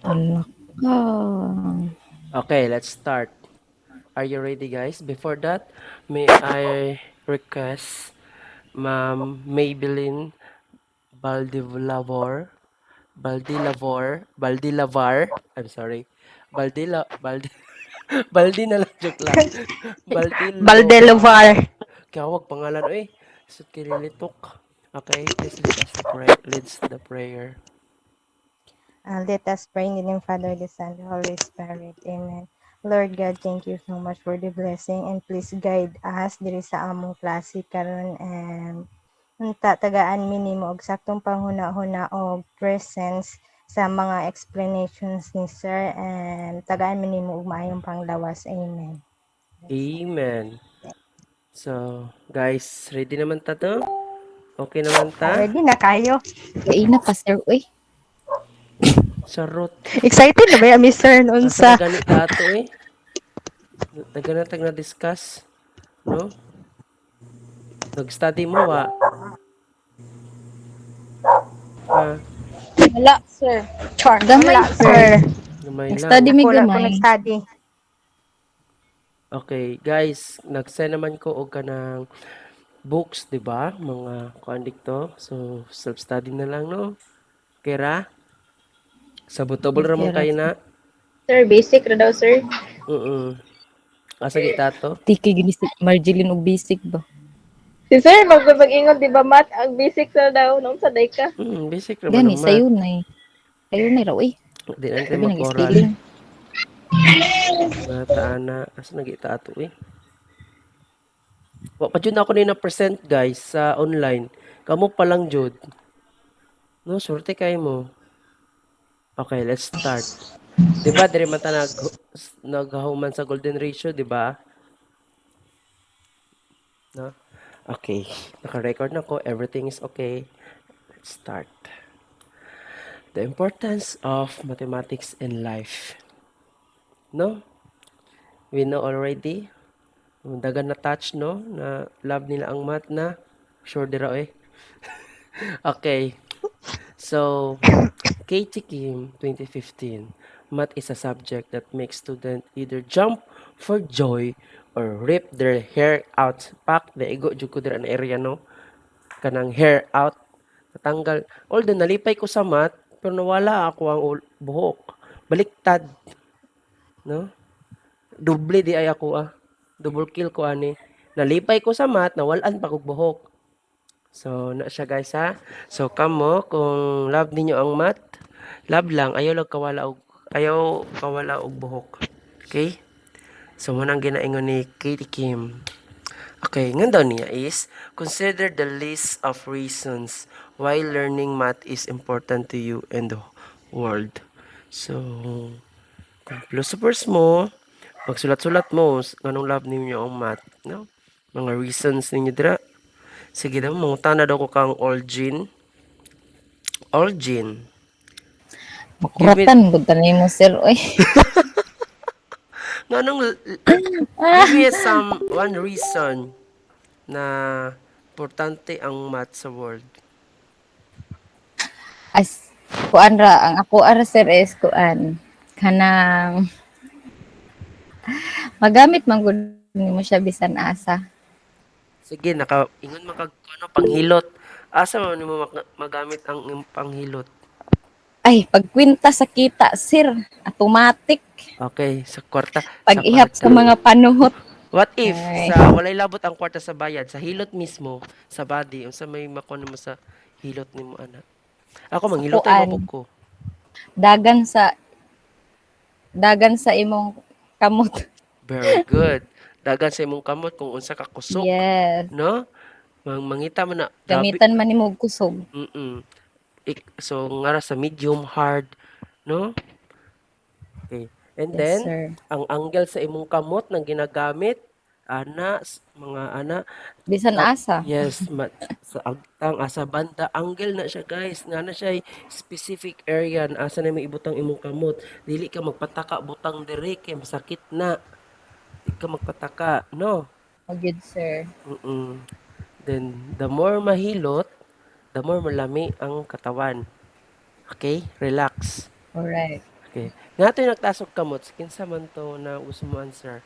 Alak ka. Okay, let's start. Are you ready, guys? Before that, may I request Ma'am Maybelline Baldilavor, Baldilavar, I'm sorry, Baldi, Baldi na lang, joke lang. Baldelovar. Baldilovar. Kaya wag pangalan, eh. Sut kililitok. Okay, please leads the prayer. Let us pray in the name of Father, the Son, the Holy Spirit. Amen. Lord God, thank you so much for the blessing and please guide us diri sa among klase karon and unta tagaan mi nimo og saktong panghuna-huna og presence sa mga explanations ni Sir and tagaan mi nimo og maayong panglawas. Amen. That's all. Amen. So, guys, ready naman ta to? Okay naman ta? Ready na kayo? Kaina pa sir, uy. Charot. Excited na ba ya, Mr. Asa na Unsa? gani ta ato, eh? Taga na discuss, no? Nag-study mo, wa? Ha? Wala, sir. Char. Gamay Wala, sir. sir. Gamay Nag-study lang. mi Ako wala ko gamay. nag-study. Okay, guys, nag-send naman ko og kanang books, di ba? Mga kuan dito. So, self-study na lang, no? Kira? Sabotable ramon Kira kayo sir. na. Sir, basic ra daw, sir. Asa kita to? Tiki gini si Marjeline og basic ba? Si sir, mag-ingon, di ba, mat? Ang basic sa daw, nung saday ka. Basic naman Gani ang math. sayo na eh. Sayo na raw eh. Di na tayo Sabi mag-oral. nag-spelling. Mga taana. Asa nagita ato, eh? Wa pa jud ako ni na present guys sa online. Kamo pa lang jud. No, surte kay mo. Okay, let's start. 'Di ba dire man ta naghuman sa golden ratio, 'di ba? No? Okay. Naka-record na ko. Everything is okay. Let's start. The importance of mathematics in life. No? We know already. Dagan na touch, no? Na love nila ang math na. Sure dira eh. Okay. So, Katie Kim, 2015. Math is a subject that makes students either jump for joy or rip their hair out. Pak, the ego, jud ko dira na area, no? Kanang hair out. Natanggal. Although, nalipay ko sa math, pero nawala ako ang buhok. Baliktad. No? Doble di ay ako ah. Double kill ko ani. Nalipay ko sa math, nawalan pa kog buhok. So, na siya guys ha. So, kamo, kung love ninyo ang math, love lang, ayaw kawala og buhok. Okay? So, munang ginaingon ni Katie Kim. Okay, nga daw niya is, consider the list of reasons why learning math is important to you and the world. So, kung philosophers mo, magsulat-sulat mo, ganong love ninyo ang math, no? Mga reasons ninyo dira. Sige daw, mangutana daw ko kang Olgin. Olgin, give me, Makuratan gud tanay mo sir, uy. ganong, give me one reason na importante ang math sa world. As kuan ra ang ako ara sir is kuan kanang magamit man gud nimo siya bisan asa. Sige, ingon ano, panghilot. Asa mo nimo magamit ang iyong panghilot? Ay, pagkwinta sa kita sir, automatic. Okay, sa Pag ihap sa kwarta. mga panuhot. What if Ay, sa walay labot ang kwarta sa bayad, sa hilot mismo, sa body, unsa may makuha mo sa hilot nimo ana? Ako sa manghilot ay kuan, mapug ko. dagan sa dagan sa imong kamot. Very good. Dagan sa imong kamot kung unsa ka kusog, Yes. no? Mangita man na grabe. Gamitan man nimo og kusog. Mm. So ngara sa medium hard, no? Okay. And Yes, then sir. ang angle sa imong kamot nang ginagamit mga ana Bisan asa. yes, sa agtang asa banda angle na siya guys, nga na siya specific area na asa na may ibutang imong kamot. Dili ka magpataka butang dire kay masakit na. Di ka magpataka, no? Oh, good, sir. Mm. Then, the more mahilot, the more malami ang katawan. Okay? Relax. Alright. Okay. Nga ito yung nagtasok kamot. Kinsa man to na gusto mo answer?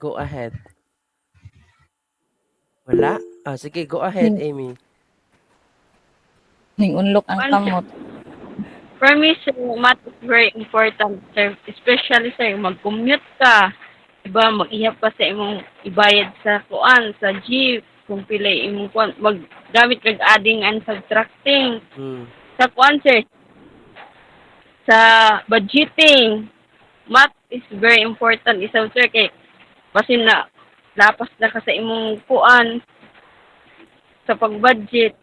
Go ahead. Wala? Ah, sige, go ahead, Ning, Amy. ning unlok ang kamot. For me, sir, math is very important, sir. Especially, sir, mag-commute ka. Diba, mag-ihap ka sa imong ibayad sa kuan, sa jeep, kung pila imong kuan, maggamit kag adding and subtracting. Hmm. Sa kuan, sir, sa budgeting, math is very important. Isaw, sir, kay basin na lapas na ka sa imong kuan, sa pag-budget.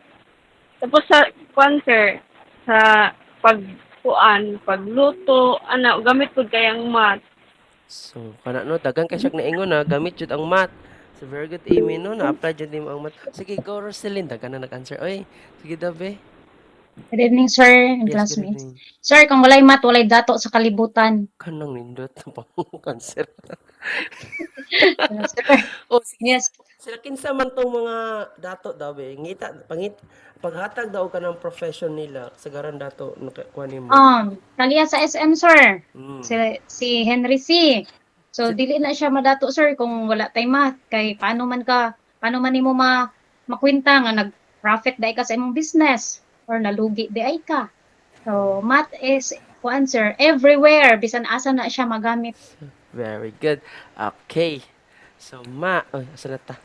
Tapos sa kuan, sir, sa pagkuan, pagluto, ana, gamit ko kayang math. So, kana no, dagan kay siya naingon na gamit jud ang math. So, very good, Amy, no? Na-apply jud nimo ang math. Sige, go, Roselyn. Dagan na nag-answer. Oy, sige, Dabe. Good evening, sir and Yes, good classmates. evening. Sir, kung walay mat, walay dato sa kalibutan. Kanang nindot pang cancer. Sir, Oh, sige. yes. Sila kinsa man tong mga dato daw be. Ngita paghatag daw ka ng profession nila sa garan dato kuha nimo. Kaliya sa SM, sir. Mm. Si Henry C. So, Si- dili na siya madato, sir, kung wala tay math. Kay paano man nimo makwenta nga nag-profit dai ka sa imong business or nalugi di ay ka. So, math is kuan, sir, everywhere. Bisan asa na siya magamit. Very good. Okay. So, asa na ta?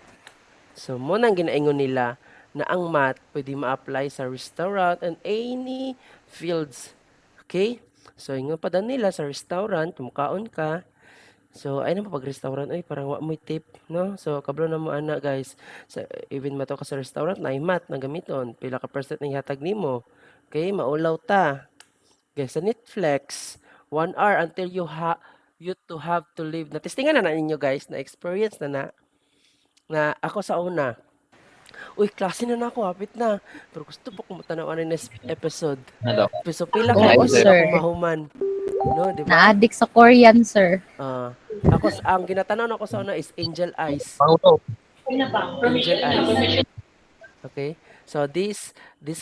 So, mo nang ginaingon nila na ang math pwede ma-apply sa restaurant and any fields. Okay? So, ingon pa daw nila sa restaurant, kumukaon ka. So, ay na pag-restaurant, ay parang wa mo'y tip, no? So, kablo na mo ana, guys. So, even mato ka sa restaurant, na math na gamiton. Pila ka percent na ihatag nimo. Okay? Maulaw ta. Guys, sa Netflix, 1 hour until you to have to live. Testingan na ninyo, guys, na experience na ako sa una. Uy, klase na ako, hapit na. Pero gusto po kung matanaw na next episode. So, pila ka Oo, episode sir. ako mahuman. No, di ba? Na-addict sa Korean, sir. Ang ginatanaw na ko sa una is Angel Eyes. Angel Eyes. Okay? So, this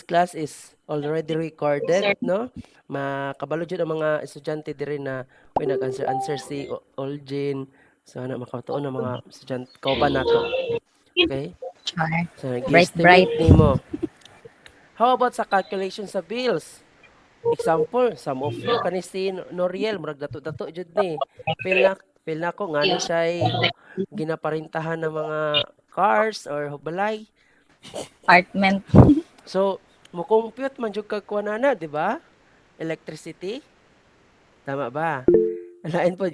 class is already recorded, no? Makabalo jud ang mga estudyante diri na nag-answer si Olgin. So, makatuon ang mga estudyante kauban nato. Okay? Char. So, Bright, nag-estimate bright. nimo. How about sa calculation sa bills? Example, some of you kani si Noriel murag dato-dato jud ni. Feel na ko nga ni siya ginaparintahan ng mga cars or balay. Apartment. So, mo compute man jud kag kuanana, di ba? Electricity. Tama ba? Alain po,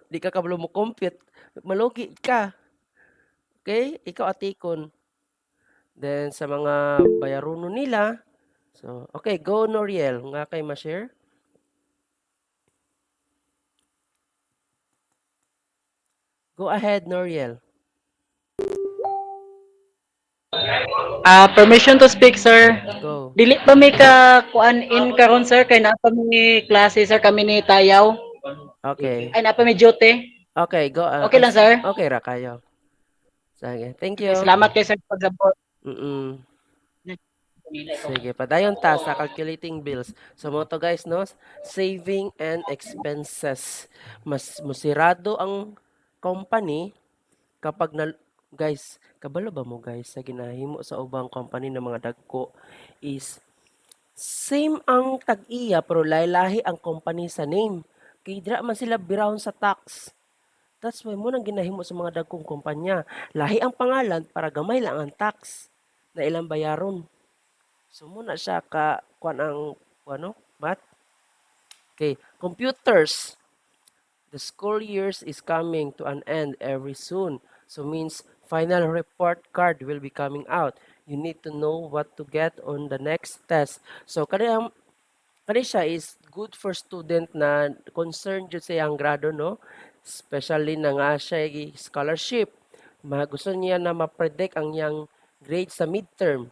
di ka kabalo mo compute, malugi ka. Okay? Ikaw atikon. Then, sa mga bayaruno nila, so, okay, go Noriel. Nga kay ma-share? Go ahead, Noriel. Permission to speak, sir. Go. Dili pa may ka kuan in karon, sir, kay naa pa mi klase, sir, kami ni Tayaw. Okay. Ay naa pa mi duty. Okay, go. Okay lang, sir. Okay ra kayo. Sige, thank Okay, you. salamat kay sir pag-support. Mm. Sige, padayon ta sa calculating bills. So mo to guys, no? Saving and expenses. Mas musirado ang company kapag guys, kabalo ba mo guys sa ginahimo sa ubang company ng mga dagko is same ang tag-iya pero lahi-lahi ang company sa name. Kay dira man sila birahon sa tax. That's why mo nang ginahimo sa mga dagkong kumpanya. Lahi ang pangalan para gamay lang ang tax na ilang bayaron. So muna siya kuan ang math. Okay, computers. The school years is coming to an end every soon. So means final report card will be coming out. You need to know what to get on the next test. So kani siya is good for student na concerned jud sa iyang grado, no? Especially na nga siya scholarship. Gusto niya na ma-predict ang iyang grade sa midterm.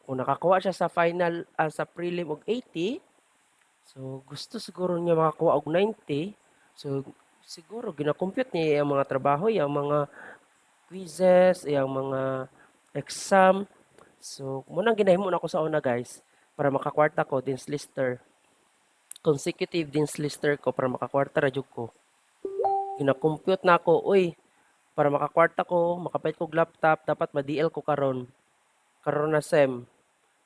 Kung nakakuha siya sa final, sa prelim og 80, so gusto siguro niya makakuha og 90. So siguro gina-compute niya ang mga trabaho, yung mga quizzes, yung mga exam. So, munang ginahimo na ko sa una guys, para makakwarta ko, dins lister. Consecutive dins lister ko, para makakwarta ra jud ko. Gina-compute na ako, uy, para makakwarta ko, makapait ko laptop, dapat ma-DL ko karon. Karon na SEM.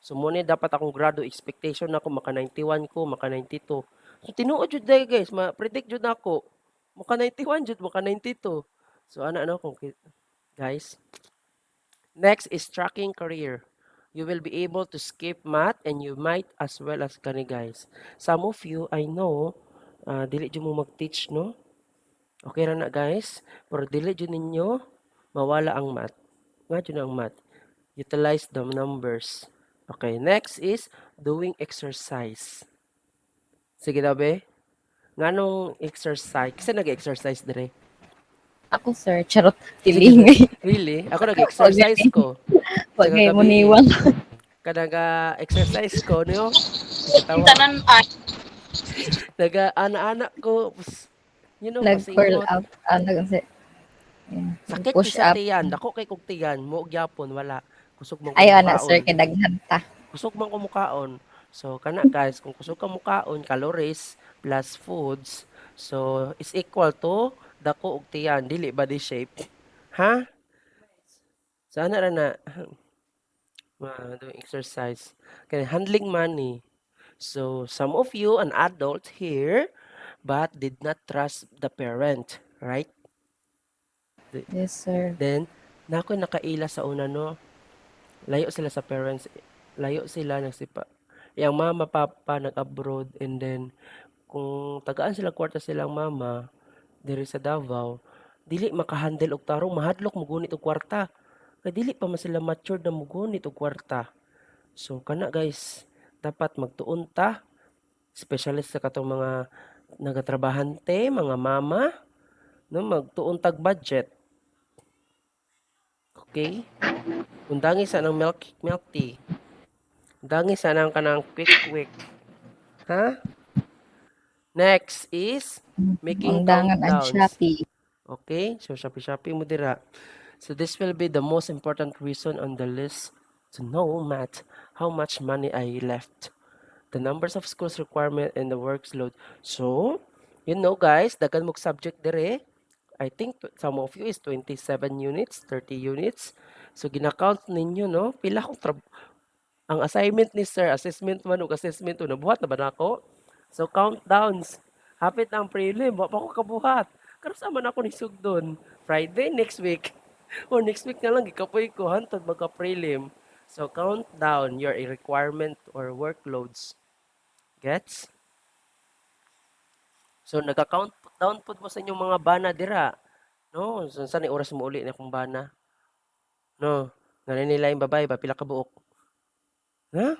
So, muna dapat akong grado, expectation na ako, maka 91 ko, maka 92. So, tinuod jud day guys, ma-predict jud na ako. Maka 91 jud, maka 92. So, ano, kung guys. Next is tracking career. You will be able to skip math and you might as well as kani guys. Some of you, I know, dili dyan mo mag-teach, no? Okay ra na guys. Pero dili dyan ninyo, mawala ang math. Nga dyan ang math. Utilize the numbers. Okay, next is doing exercise. Sige daw be. Nga nung exercise. Kasi nag-exercise dire. Ako, sir. Charot. Tilingay. Really? Ako nag-exercise ko. Wag Sa kayo kagabi, muniwang. exercise ko, no? Katawa. Naga-ana-ana ko. You know, Nag-curl pasingot. up. Sakit Push ko sa up. tiyan. Dako kay kog tiyan. Mo gyapon wala. Kusog man ko Ayaw na, sir. mukaon. Kay daghan ta. Kusog man ko mukaon. So kana guys, kung kusog ka mukaon, calories plus foods, so is equal to dako og tiyan, dili body shape. Ha? Sana ra na doing exercise. Kaya handling money. So some of you an adult here but did not trust the parent, right? Yes, sir. Then nako nakaila sa una no. Layo sila sa parents. Layo sila nagsipa. Yang mama papa nag-abroad and then kung tagaan sila kwarta silang mama diri sa Davao, dili makahandle og tarong mahadlok mo gunit og kwarta. Kay dili pa man sila matured na mugunit og kwarta. So kana guys, dapat magtuon ta, specialist sa katong mga nagatrabahante, mga mama, no magtuon tag budget. Okay? Undangi sa nang milk tea. Undangi sa nang kanang quick. Ha? Next is making Undangan ang countdowns. Shopee. Okay? So Shopee mo dira. So this will be the most important reason on the list to know math, how much money I left, the numbers of schools requirement, and the workload. So, you know guys, dagan mong subject dire. I think some of you is 27 units, 30 units. So, ginakount ninyo, no? Pila kong ang assignment ni sir, assessment 1 o assessment 2, nabuhat na ba na ako? So, countdowns. Hapit na ang prelim, wa pa ko kabuhat. Karon sa man ako ni sugdon. Friday next week. Or next week na lang, gikapoy ko, hantod magka-prelim. So, count down your requirement or workloads. Gets? So, nagka-count down po mo sa inyong mga bana dira. No? So, saan oras mo uli na kung bana? No? Nga nila yung babae ba? Pila ka buok? Ha?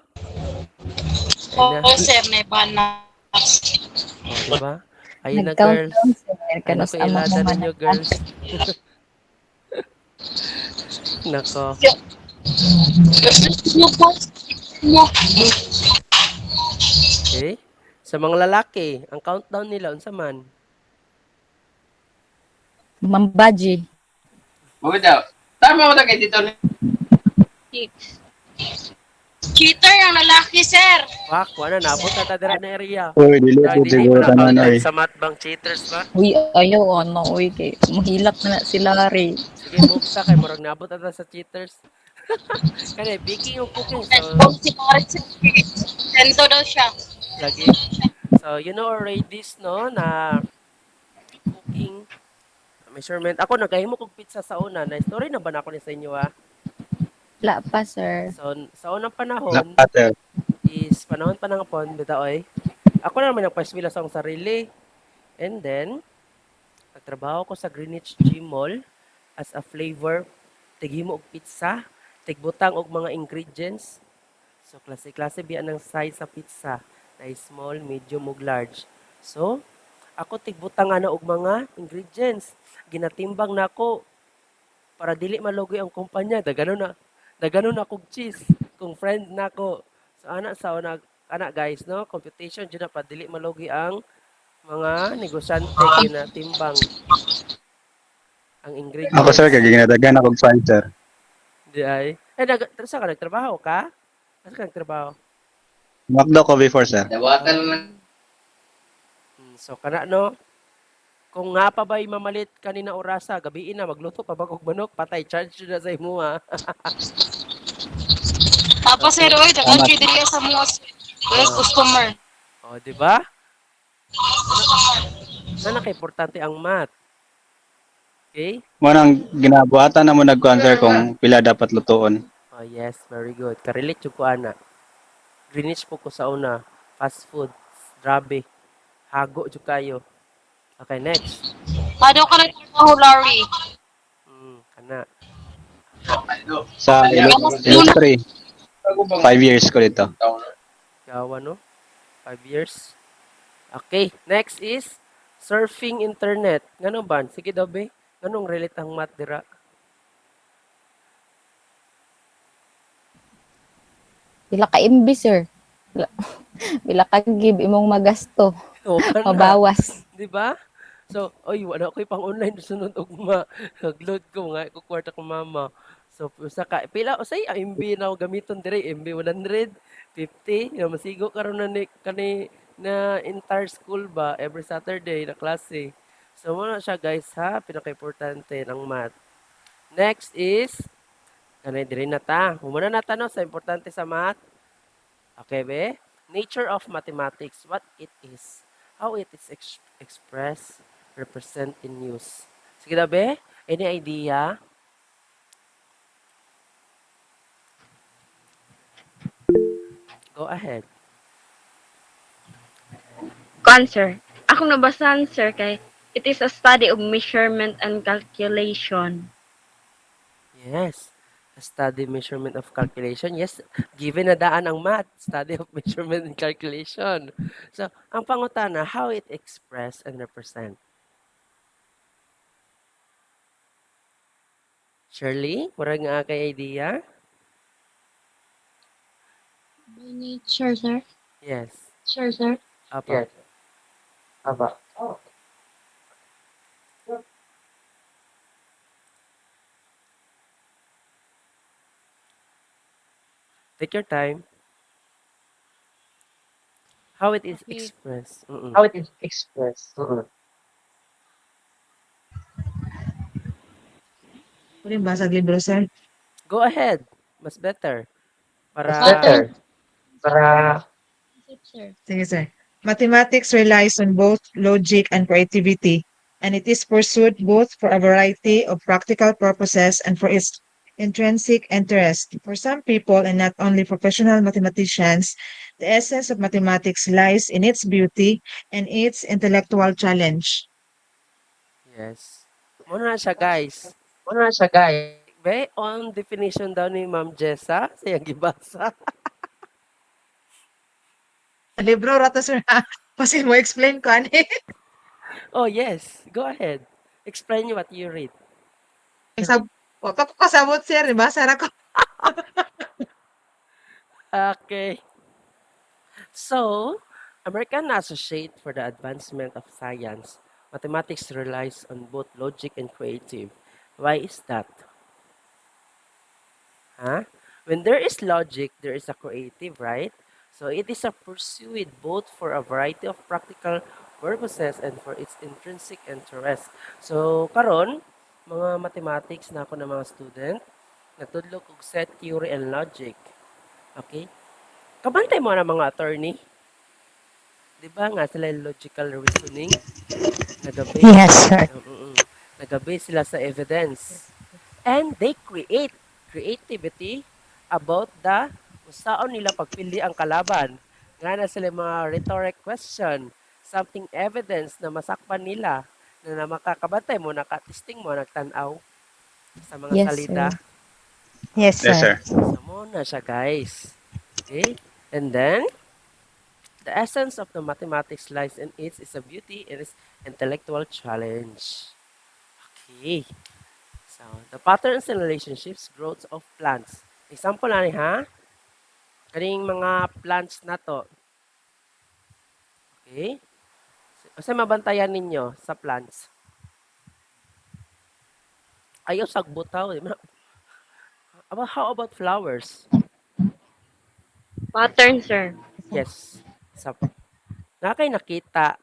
Oo, sir, may bana. Oh, diba? Ayun na, girls. Nag-countdown, sir. Ano Kanos ko amo ilada mo ninyo, girls? Nako. Okay. Sa mga lalaki, ang countdown nila, unsa man? Mambaji. Oo daw. Tama mo na kay Tito. Cheater ang lalaki, sir. Wak, wala, nabot na ta dira na area. Uy, dili Ay, po dili siguro pa na tanan countdown ay. sa matbang cheaters ba? Uy, ayaw, ano, uy, kay mahilak na sila, Ray. Sige, move ta kay murag nabot na ta sa cheaters. Kani, baking o cooking, so Si Marit, sir. Sento daw siya. lagi. So, you know already no, na cooking measurement. Ako, nagahimo kog pizza sa una. Na-story na ba na ako ni sa inyo, ha? Wala pa, sir. So, sa unang panahon, Lapat. is panahon pa ng hapon, bitaoy. Ako na naman nagpaswila sa akong sarili. And then, nagtrabaho ko sa Greenwich Gym Mall as a flavor. Tighimo og pizza, tigbutang og mga ingredients. So, klase-klase biya ng size sa pizza. Na small, medium, ug large. So, ako tigbutang ana og mga ingredients. Ginatimbang na ako para dili malugi ang kumpanya. Dagano na kog cheese kung friend nako. So sa una guys no, computation jud na pa dili malugi ang mga negosyante ginatimbang ang ingredients. Ako sir, kay ginadagan ako fighter. Di ay. Saan ka nagtrabaho ka? Saan ka nagtrabaho? Macdo ko before, sir. Dawatan lang. So, kana no? Kung nga pa ba'y mamalit kanina orasa, gabiin na, magluto pa ba kog manok, patay, charge na sa imo ha. Tapos sir, Okay? oy, nag-entry diri sa mga customer. O, di ba? Na naka-importante ang math. Okay? Mo nang ginabuhatan na mo nagkuhan, sir, kung pila dapat lutuon. Oh, yes, very good. Karelate yung ko ana. Greenwich po ko sa una. Fast food. Grabe. Hago jud kayo. Okay, next. Ano ka nagtrabaho, Larry? Kana. Sa elementary, 5 years ko dito. Gawa no? 5 years. Okay, next is surfing internet. Ngano ba? Sige daw be. Nganong relate ang math dira? Pila ka MB, sir. Pila, pila ka gib imong magasto, O kana. mabawas. Di ba? So, oy, wala ko'y pang online sunod ugma. Nag-load ko nga ko kwarta ko mama. So, usa ka pila usay ang MB na gamiton dire MB 150. Nga masigo karon na ni kani na entire school ba every Saturday na klase. So, mo na siya guys ha, pinaka-importante ng math. Next is kanay dire na ta. Humana na tanong sa importante sa math. Okay be? Nature of mathematics, what it is, how it is expressed, represent in use. Sige na be? Any idea? Go ahead. Cancer. Akong nabasahan, sir, kay it is a study of measurement and calculation. Yes. Study measurement of calculation. Yes, given na daan ang math, study of measurement and calculation. So, ang pangutana, how it express and represent. Shirley, mura nga kay idea? By nature, sir. Yes. Sure, sir. Apa. Yes. Apa. Take your time. How it is expressed. How it is expressed. Pwede basa libro, sir? Go ahead. Mas better. Para Better. Para Sir. Sige, sir. Mathematics relies on both logic and creativity, and it is pursued both for a variety of practical purposes and for its intrinsic interest. For some people, and not only professional mathematicians, the essence of mathematics lies in its beauty and its intellectual challenge. yes. Muna siya guys. Muna siya, guys. Be, on definition daw ni Ma'am Jessa, sayang gibasa. Libro rato, sir. Kasi mo explain ko, ani. Oh, yes. Go ahead. Explain what you read. Wa pa ko kasabot, sir. Basa ra ko. Okay. So, American Associate for the Advancement of Science, mathematics relies on both logic and creative. Why is that? Huh? When there is logic, there is a creative, right? So it is a pursuit both for a variety of practical purposes and for its intrinsic interest. So karon, mga mathematics na ako ng mga student, nagtudlo og set theory and logic. Okay? Kabantay mo na mga attorney. 'Di ba nga sila yung logical reasoning? Nagabi. Yes, sir. Nagabi sila sa evidence. And they create creativity about the kung saan nila pagpili ang kalaban. Nga na sila mga rhetoric question, something evidence na masakpan nila, na makakabantay mo, nakatisting mo, nagtanaw sa mga Yes, salida. sir. Yes, Yes, sir. sir. So, muna siya, guys. Okay? And then, the essence of the mathematics lies in its is a beauty and its intellectual challenge. Okay. So, the patterns and relationships, growth of plants. Example na ni ha? Kaning mga plants na to. Okay? Kasi mabantayan ninyo sa plants. Ayaw sagbutaw. How about flowers? Pattern, sir. Yes. Sa na kay nakita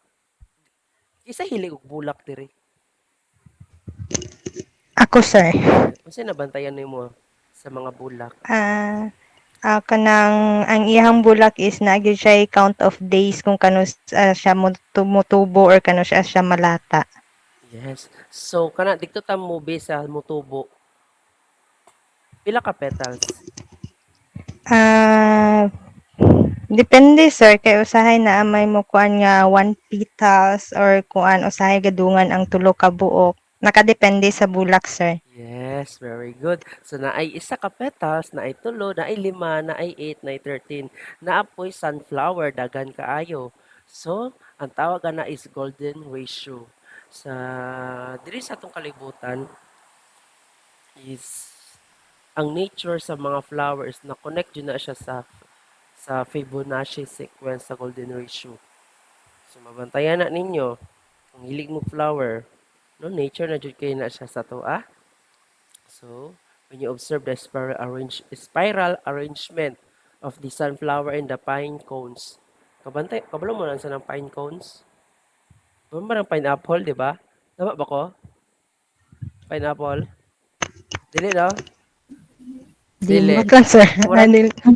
isa hilig og bulak diri. Ako, sir. Unsay nabantayan nimo sa mga bulak? Kanang ang iyang bulak is naagid siya count of days kung kano siya tumutubo or kano siya malata. Yes. So kana dikto ta mo sa mutubo. Pila ka petals? Depende, sir, kay usahay na may mo kuan nga 1 petals or kuan usahay gadungan ang tulo ka buok. Nakadepende sa bulak, sir. Yes, very good. So naay isa ka petals, naay tulo, naay lima, naay 8, naay 13. Naapoy sunflower dagan kaayo. So, ang tawag na is golden ratio. Sa diri sa atong kalibutan is ang nature sa mga flowers na connect yun na siya sa Fibonacci sequence sa golden ratio. So mabantayan na ninyo kung hilig mo flower, no nature na jud kay na siya sa to ah. So, when you observe the spiral arrangement of the sunflower and the pine cones, kabalo mo lang sa ng pine cones? Ano ba ng pineapple, di ba? Tama ba ko? Pineapple? Dili, no? Dili. Wag lang, sir.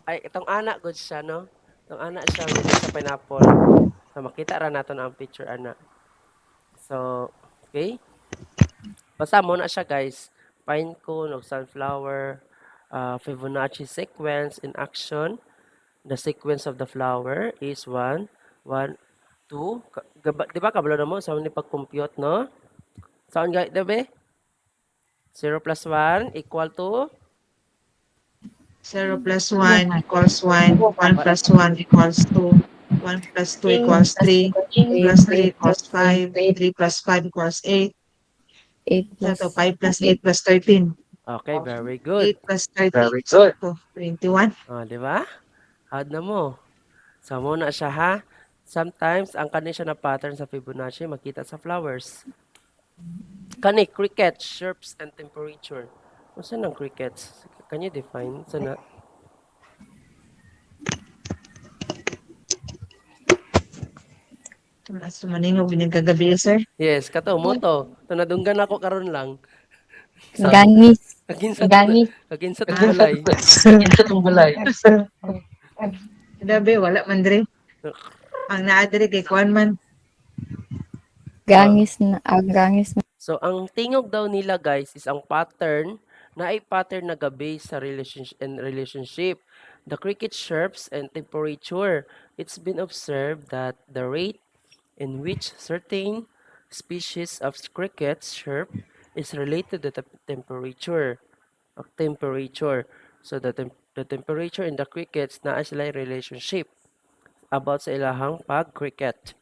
Ay, itong anak, good siya, no? Itong anak siya, good sa pineapple. So, makita ra nato na ang picture, anak. So, okay? Basta mo na siya, guys. Pine cone of sunflower, Fibonacci sequence in action. The sequence of the flower is 1, 1, 2. Di ba kabalo na mo? Saan ni pag-compute, no? Saan guys, dabe? 0 plus 1 equal to? 0 plus 1 equals 1. 1 plus 1 equals 2. 1 plus 2 equals 3. Plus 3 equals 5. 3 plus 5 equals 8. 8 plus So, 5 plus 8 plus 13. Okay, very good. 8 plus 13. Very good. 21. Di ba? Add na mo. So, muna siya ha. Sometimes, ang kani siya na pattern sa Fibonacci, makita sa flowers. Kani, crickets, chirps, and temperature. Ano saan ang crickets? Can you define? Sana? Tumas maningo binig kagabi, sir. Yes, kato mo to. Tunadunggan ako karon lang. Gangis. Kaginsa Gangis. kaginsa tulay. Ito itong bulay. Gabi, wala man dre. Ang naadre kay Kwan man. Gangis na. Gangis na. So, ang tingog daw nila guys is ang pattern na ay pattern na gabi sa relationship. The cricket chirps and temperature. It's been observed that the rate in which certain species of crickets chirp is related to the temperature. So, the temperature in the crickets na sila relationship about sa ilahang pag-cricket.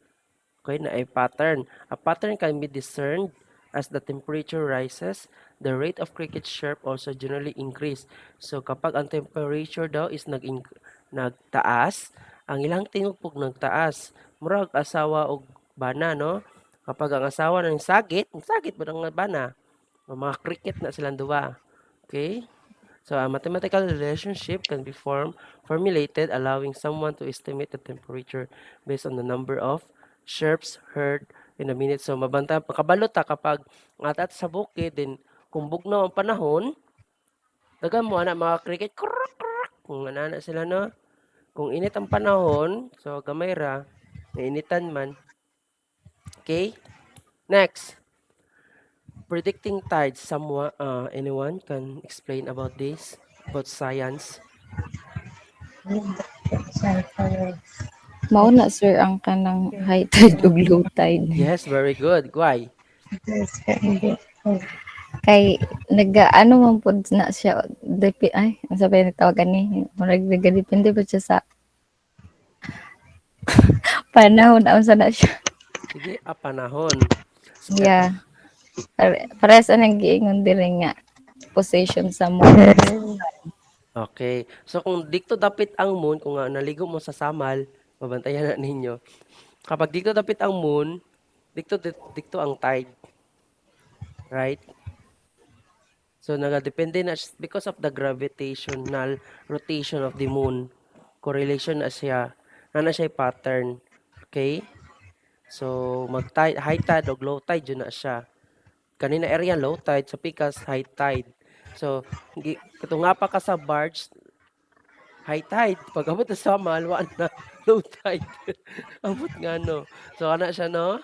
Okay, na a pattern. A pattern can be discerned as the temperature rises, the rate of cricket chirp also generally increase. So kapag ang temperature daw is nagtaas, ang ilang tingog pug nagtaas. Murag asawa og bana, no? Kapag ang asawa ng sagit ba ng bana? Mga cricket na silang duwa. Okay? So a mathematical relationship can be formulated allowing someone to estimate the temperature based on the number of chirps heard in a minute. So mabanta pakabalo ta kapag atat sa bukid din kung bugnaw ang panahon, dagan mo ana mga cricket kung ana sila no. Kung init ang panahon, so gamay ra, nainitan man. Okay? Next. Predicting tides. Anyone can explain about this? About science? Mao na, sir, ang kanang high tide ug low tide. Yes, very good. Why? Kay ano man pud na siya ay ang sabi nagtawagan ni murag nagadepende pa siya sa panahon unsa na siya. Sige, panahon. So, Yeah. Pares anang giingon diri nga position sa moon. okay. So, kung dikto dapit ang moon, kung naligo mo sa samal, mabantayan na ninyo. Kapag dikto dapit ang moon, dikto ang tide. Right? So nagadepende na because of the gravitational rotation of the moon. Correlation na siya. Na siya pattern. Okay? So high tide o low tide yun na siya. Kanina area low tide, sa Pikas high tide. So kito nga pa ka sa barge high tide. Pag abot na sa malwa na low tide. Abot nga no. So ana siya no.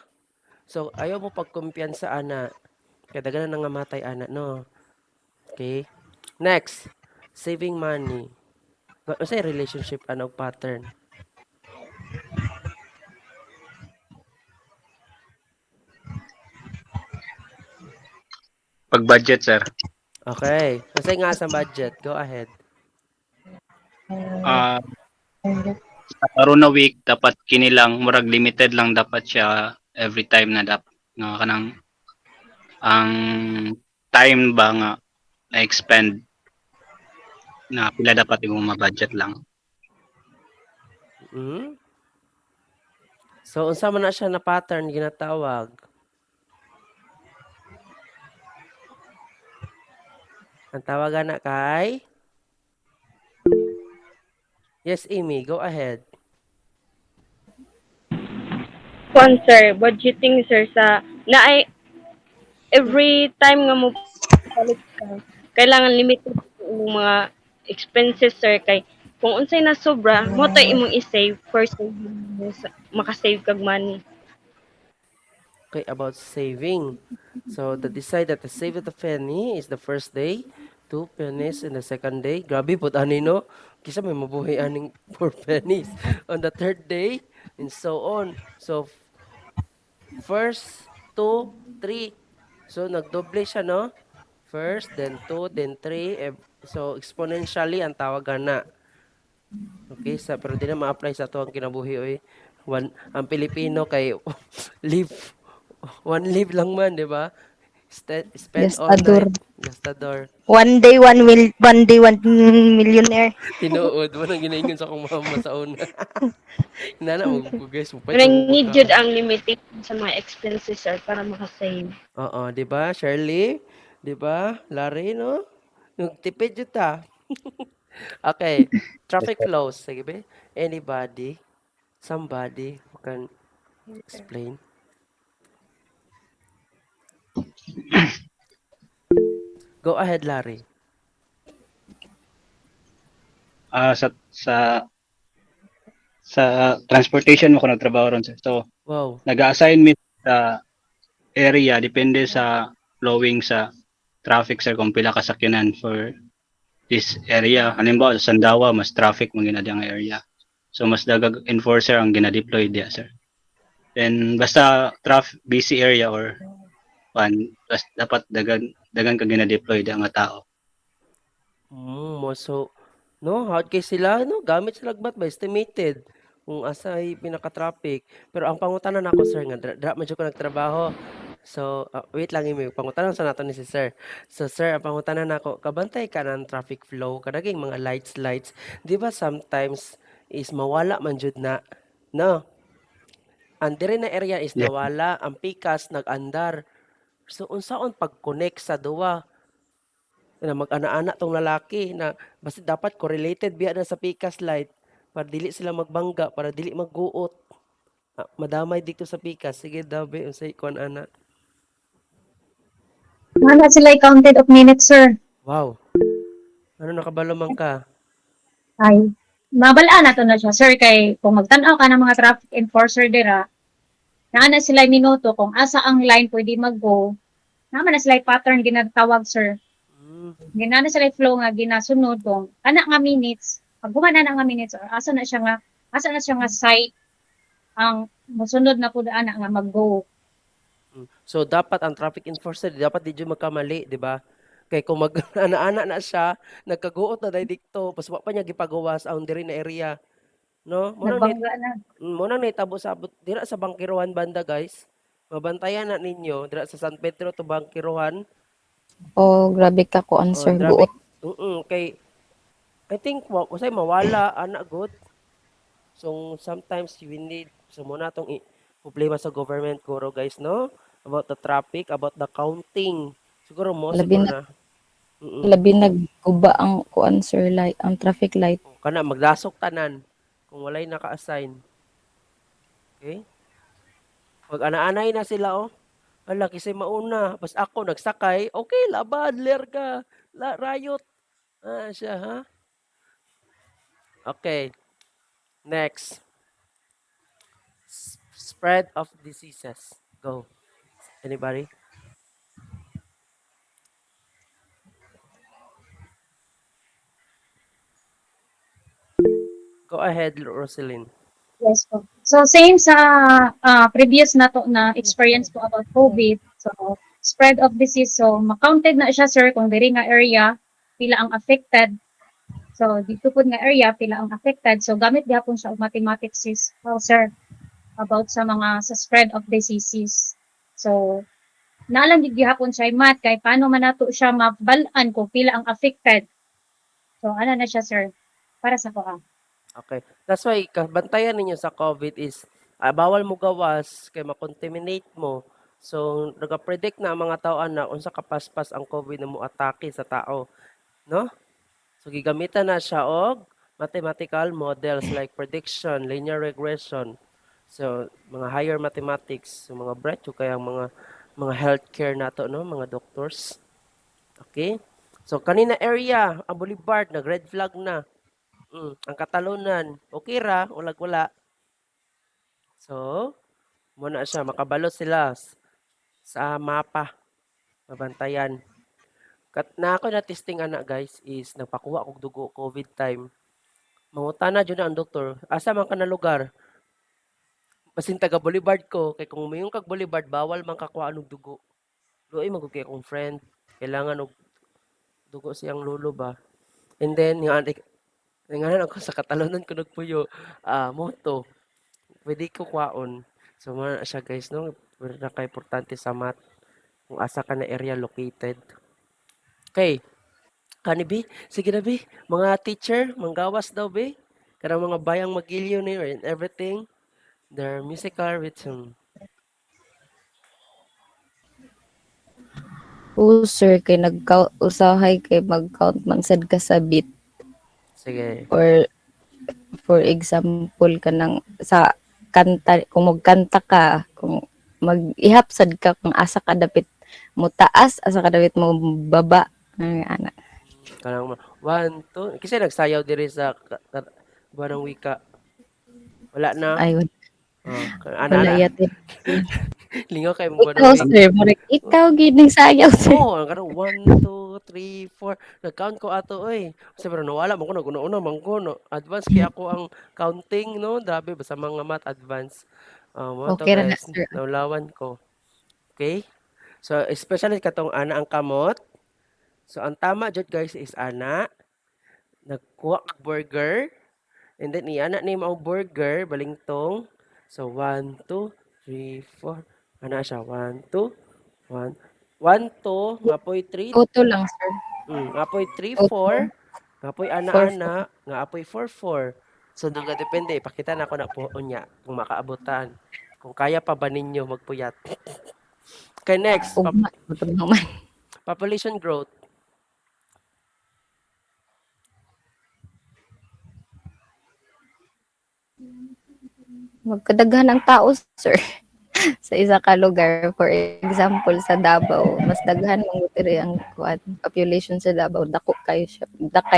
So ayaw mo pagkumpiyansa ana. Kaya daghan na nga matay ana no. Okay? Next, saving money. Ano sa relationship ano pattern? Pag-budget, sir. Okay. Kasi nga sa budget, go ahead. Ah, sa karon na week dapat kini lang murag limited lang dapat siya every time na dapat nga kanang ang time ba nga na-expend na pila dapat imong ma-budget lang. Mm? So unsa man na siya na pattern ginatawag? Ang tawagan na kay Yes, Amy, go ahead. Kwan, sir, budgeting, sir, sa na ay every time nga mo palit ka, kailangan limited yung mga expenses, sir, kay kung unsay na sobra, mo tay imong i-save for saving mo makasave kag money. Okay, about saving. So the decide that the save of the penny is the first day, 2 pennies in the second day. Grabe po ani no. Kisa may mabuhi aning 4 pennies on the third day and so on. So first, 2, 3. So nagdoble siya no. First, then 2, then 3. So exponentially ang tawagan na. Okay, pero di na ma-apply sa to ang kinabuhi oy. Ang Pilipino kay live one live lang man, di ba? Spend all Gastador. night. Gastador. One day, one millionaire. Tinuod. Wala ginaingon sa akong mama sa una. Inana, guys. Pero need jud ang limited sa mga expenses, sir, para makasave. Oo, di ba? Shirley? Di ba? Larry, no? Tipid yun ta. Okay. Traffic flows. Sige ba? Anybody? Somebody who can explain? Go ahead, Larry. Sa transportation mo ko nagtrabaho ron, sir. So Wow. nag-assign me sa area depende sa flowing sa traffic, sir, kung pila kasakyanan for this area. Halimbawa sa Sandawa mas traffic mo ginadi ang area. So mas dagag enforcer ang gina-deploy diya, sir. Then basta busy area or dapat dagan ka gina-deploy diya nga tao. So, no, hard kay sila, no, gamit sila bat ba, estimated, kung asay pinaka-traffic. Pero ang pangutanan ako, sir, nga, dra medyo ko nagtrabaho. So, wait lang, Imi, pangutanan sa nato ni si sir. So, sir, ang pangutanan nako, kabantay ka ng traffic flow, kadaging mga lights, di ba sometimes is mawala man jud na, no? Ang dire na area is Yeah. nawala, ang pikas nag-andar. So, unsaon pag-connect sa duwa? Na mag-ana-ana tong lalaki na basta dapat correlated biya na sa pikas light para dili sila magbangga, para dili magguot. Madamay dito sa pikas. Sige, dabe, unsay kuan ana. Wala sila counted of minutes, sir. Wow. Ano nakabalo man ka? Ay, mabalaan na to na siya, sir, kay kung magtanaw ka ng mga traffic enforcer dira, naana sila minuto kung asa ang line pwede mag-go, naman na sila pattern ginatawag, sir. Ginana sila flow nga ginasunod kung ana nga minutes, pag humana na nga minutes or asa na siya nga site ang mosunod na pud ana nga mag-go. So dapat ang traffic enforcer dapat di jud magkamali, di ba? Kay kung mag-ana-ana na siya, nagkaguot na dahil dikto, paswa pa niya gipagawas ang diri na area. No? Nagbangga na. Mo nang nahitabo sa dira sa Bangkiruhan banda, guys. Mabantayan na ninyo dira sa San Pedro to Bangkiruhan. Oh, grabe ka ko answer Grabe. buot. Kay I think usay mawala ana good. So sometimes we need so muna tong problema sa government guro guys no about the traffic, about the counting. Siguro mo Labi siguro na. na Mm. Labi nagguba ang kuan sir light, ang traffic light. Kana magdasok tanan kung walay naka-assign. Okay? Pag ana-anay na sila oh. Ala kisay mauna, bas ako nagsakay, okay laban, lerga, riot. Siya ha. Okay. Next. Spread of diseases. Go. Anybody? Go ahead, Roselyn. Yes po. So same sa previous na to na experience ko about COVID. So spread of disease. So makounted na siya sir kung diri nga area pila ang affected. So dito po nga area pila ang affected. So gamit gyapon siya og mathematics is sir about sa mga sa spread of diseases. So naalang gid gyapon siya math kay paano man nato siya mabal-an kung pila ang affected. So ano na siya sir para sa ko. Okay. That's why bantayan ninyo sa COVID is bawal mo gawas kay makontaminate mo. So nagapredict na ang mga tao na unsa kapaspas ang COVID na mo atake sa tao, no? So gigamitan na siya og mathematical models like prediction, linear regression. So mga higher mathematics, so mga bright yung kaya mga healthcare nato no, mga doctors. Okay? So kanina area, ang Boulevard nag red flag na. Ang Katalunan, okay ra, ulag wala. So, muna siya, makabalot sila sa mapa, mabantayan. Na ako na testing ana guys is nagpakuha og dugo COVID time. Mangutana jud na ang doktor, asa man ka na lugar? Basin taga Boulevard ko, kay kung mayong kag Boulevard bawal man kakuha og dugo. Luoy magugay akong friend, kailangan og dugo siyang lolo ba. And then nga ako sa Katalunan ko nagpuyo moto. Pwede ko kwaon. So, mga siya guys, no? Pero naka-importante sa math. Kung asa ka na area located. Okay. Kani, Bi? Sige na, Bi. Mga teacher, manggawas daw, Bi. Karang mga bayang magilyo ni and everything. Their musical rhythm. Sir kay usahay kay mag-count man sad ka sa beat Sige. or for example kanang sa kanta kung magkanta ka kung mag-ihapsad ka kung asa ka dapit mo taas asa ka dapit mo baba ana. Kanang 1, 2. Kasi nagsayaw diri sa buwan ng wika. Wala na. Ay Ana wala yate. Lingaw kay mong buwan ng Ikaw wika. sir, murag ikaw gid ning sayaw sir. Ang kanang 1, 2, 3, 4. Nag-count ko ato oy. Kasi pero nawala man ko una man ko no. Advance kay ako ang counting no. Grabe basta mga math advance. Mo to Okay ra na guys. sir. Nawlawan ko. Okay? So especially katong ana ang kamot. So ang tama jud guys is ana nagkuha kag burger and then iana ni mao burger balingtong. So 1, 2, 3, 4. Ana siya 1, 2, 1. 1, 2, ngapoy 3. Photo lang sir. Ngapoy 3, Photo. 4. Ngapoy 4 ana-ana. Nga apoy 4, 4. So naga depende. Ipakita na ako na po unya kung makaabutan. Kung kaya pa ba ninyo magpuyat. Okay, next. ugma man. Population growth. Magkadaghan ang tao sir. Sa isa ka lugar, for example sa Davao, mas daghan man diri ang population sa Davao, dako kayo siya.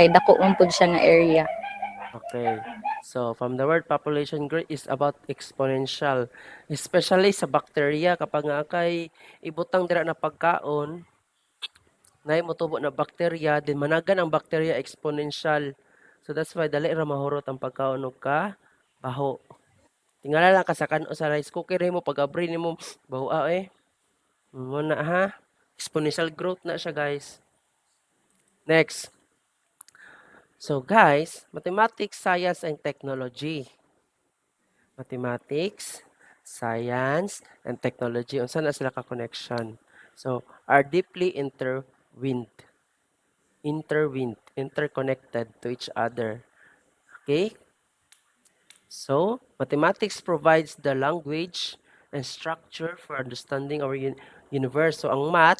Dako man pud siya nga area. Okay. So, from the word population growth is about exponential. Especially sa bacteria, kapag nga kay ibutang dira na pagkaon, na motubo na bacteria, din managan ang bacteria exponential. So, that's why dali ra mahurot ang pagkaon og ka baho. Tingala lang ka sa sa rice cooker mo, pag-abri ni mo, baho Muna ha. Exponential growth na siya guys. Next. So guys, mathematics, science, and technology. Mathematics, science, and technology. Unsa na sila ka-connection? So, are deeply interconnected to each other. Okay? So, mathematics provides the language and structure for understanding our universe. So, ang math,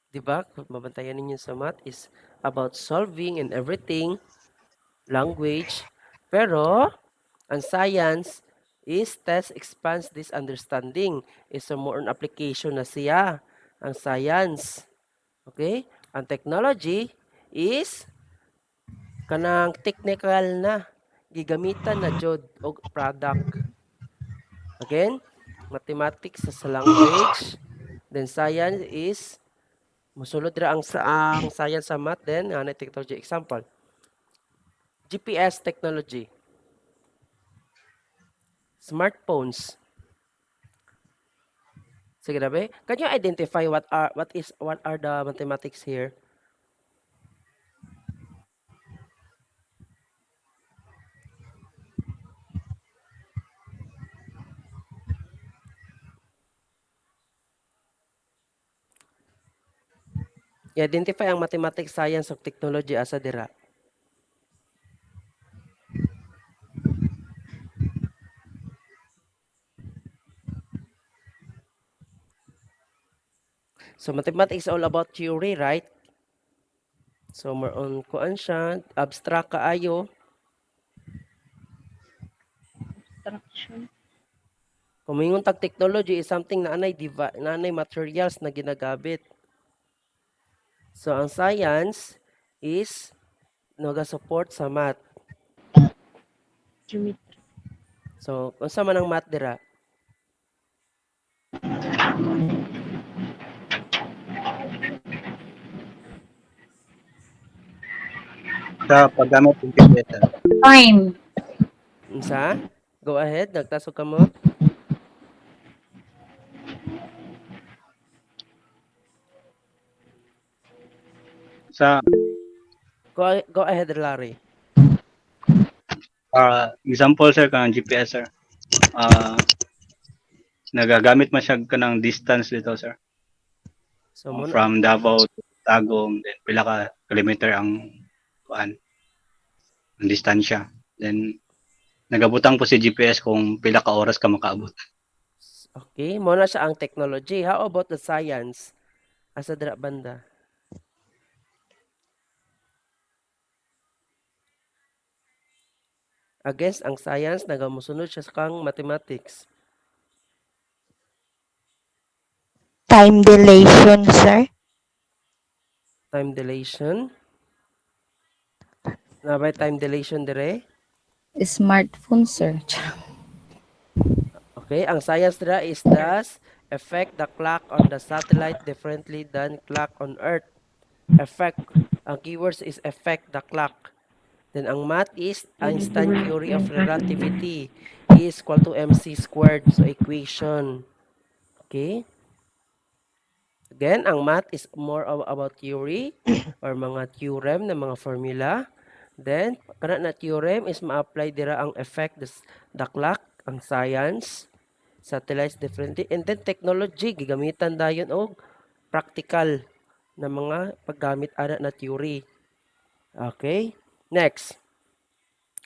'Di ba? Kung babantayan ninyo sa math is about solving and everything, language. Pero ang science is test expands this understanding. Is a more on application na siya ang science. Okay? Ang technology is kanang technical na gigamitan na jud og product. Again, mathematics sa language, then science is mosulod ra ang science sa math, then ano technology example. GPS technology, smartphones. Sige na ba? Can you identify what are the mathematics here? I-identify ang mathematics, science, ug technology asa dira. So mathematics is all about theory, right? So more on kuan siya, abstract kaayo. Abstraction. Kung mingon tag technology is something na anay materials na ginagamit. So ang science is naga-support sa math. Geometry. So unsa man ang math dira? Sa paggamit ng GPS. Time. Unsa? Go ahead, nagtasog ka mo. Sa Go ahead, Larry. example sir kanang GPS sir. Nagagamit man siya kanang distance dito sir. So muna, From Davao to Tagum, then pila ka kilometer ang kuan ang distansya. Then nagabutang po si GPS kung pila ka oras ka makaabot. okay, muna siya ang technology. How about the science? Asa dira banda? Against ang science, nagamusunod siya sa kang mathematics. Time dilation, sir. Time dilation. Nabay time dilation dire? Smartphone, sir. Okay, ang science dira is does affect the clock on the satellite differently than clock on Earth. Affect. Ang keywords is affect the clock. Then ang math is Einstein theory of relativity is equal to mc squared. So equation. Okay? Again, ang math is more about theory or mga theorem na mga formula. Then, kana na theorem is ma-apply dira ang effect the clock, ang science, satellites differently, and then technology, gigamitan dayon og practical na mga paggamit ana na theory. Okay? Next.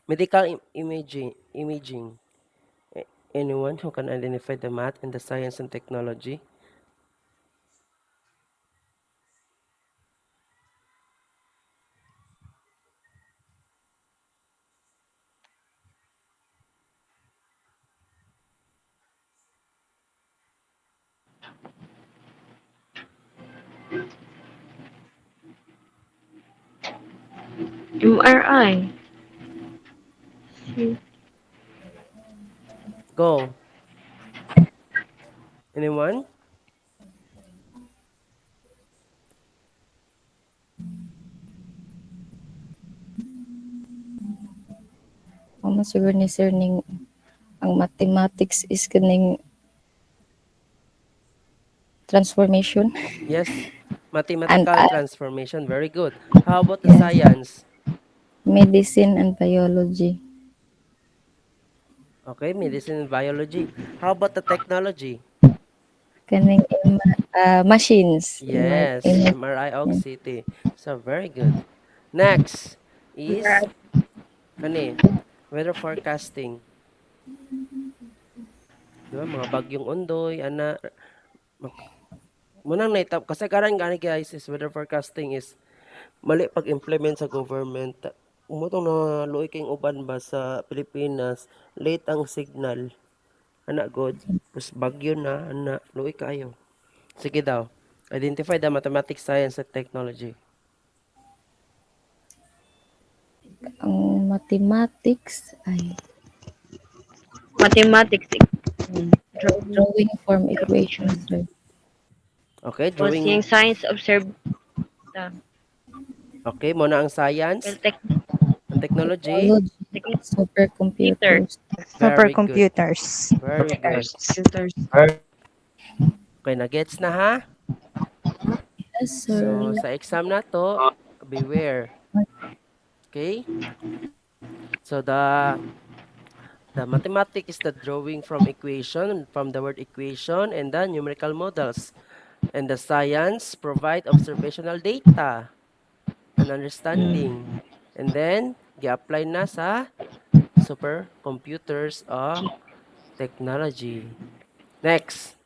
Medical imaging. Anyone who can identify the math and the science and technology? MRI. Go. Anyone? Ano siguro ni sir ning ang mathematics is kaning transformation. Yes. Mathematical And, transformation. Very good. How about the science? Medicine and biology. Okay, medicine and biology. How about the technology? Kaning machines. Yes, MRI og CT. So, very good. Next is kani weather forecasting. Diba, mga bagyong undoy, ana, Munang naitap kasi karan gani guys is weather forecasting is mali pag-implement sa government. Umutong na luoy kayong uban ba sa Pilipinas, late ang signal. Ana god, tapos bagyo na, ana, luoy kayo. Sige daw. Identify the mathematics, science, and technology. Ang mathematics ay Mathematics. drawing form equations, sir. Okay, Tapos drawing. yung science observe. Okay, muna ang science. Ang technology. Technology, supercomputers. Very good. Supercomputers. Very good. Okay, na-gets na ha? Yes, So, sir. sa exam na to, beware. Okay? So, the mathematics is the drawing from equation, from the word equation, and the numerical models. And the science provide observational data and understanding. And then, gi-apply na sa supercomputers o technology. Next,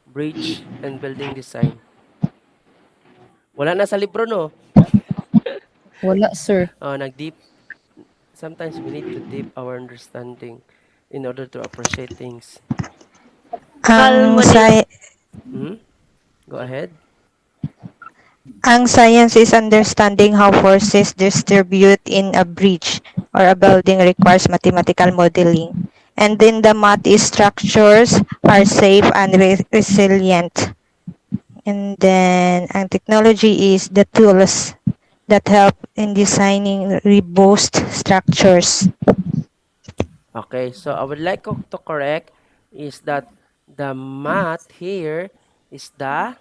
bridge and building design. Wala na sa libro, no? Wala, sir. Nag-deep. Sometimes we need to deep our understanding in order to appreciate things. Go ahead. Ang science is understanding how forces distribute in a bridge or a building requires mathematical modeling. And then the math is structures are safe and resilient. And then ang technology is the tools that help in designing robust structures. Okay, so I would like to correct is that the math here is the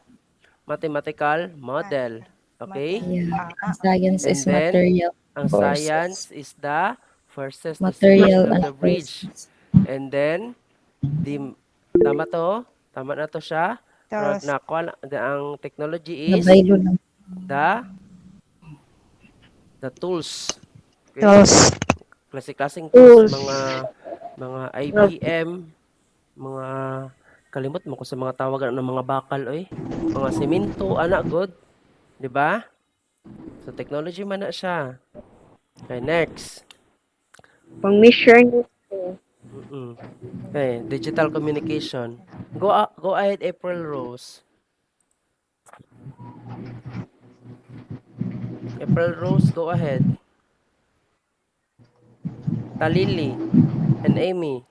mathematical model. Okay? Yeah. Ang science And is then, material ang forces. science is the forces Material distribution of and the bridge. forces. And then, tama to? Tama na to siya? Tapos, Nakuha ang technology is Nabaylo lang. the tools. Okay? tools. Klaseng tools, Tools. mga IBM, mga kalimot mo ko sa mga tawagan ng mga bakal oy. Mga semento, anak god, 'di ba? So technology man na siya. Okay, next. Pang measure. Okay, digital communication. Go ahead, April Rose. April Rose, go ahead. Talili and Amy.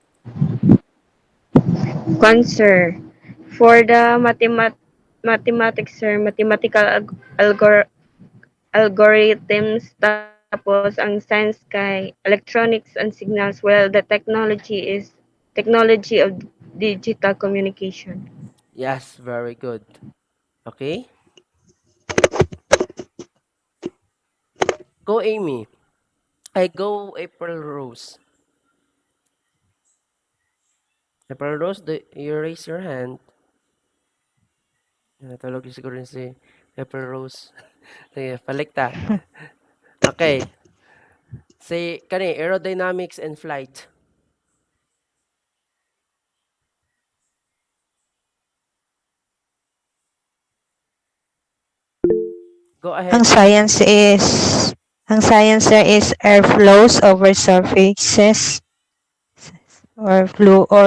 Sir. For the mathematics, sir, mathematical algorithms, tapos ang science kay electronics and signals, well, the technology is technology of digital communication. Yes, very good. Okay? Go Amy. I go April Rose. April Rose, you raise your hand. Natulog siguro rin si April Rose. Sige, palikta. Okay. Si, aerodynamics and flight. Go ahead. Ang science there is airflows over surfaces or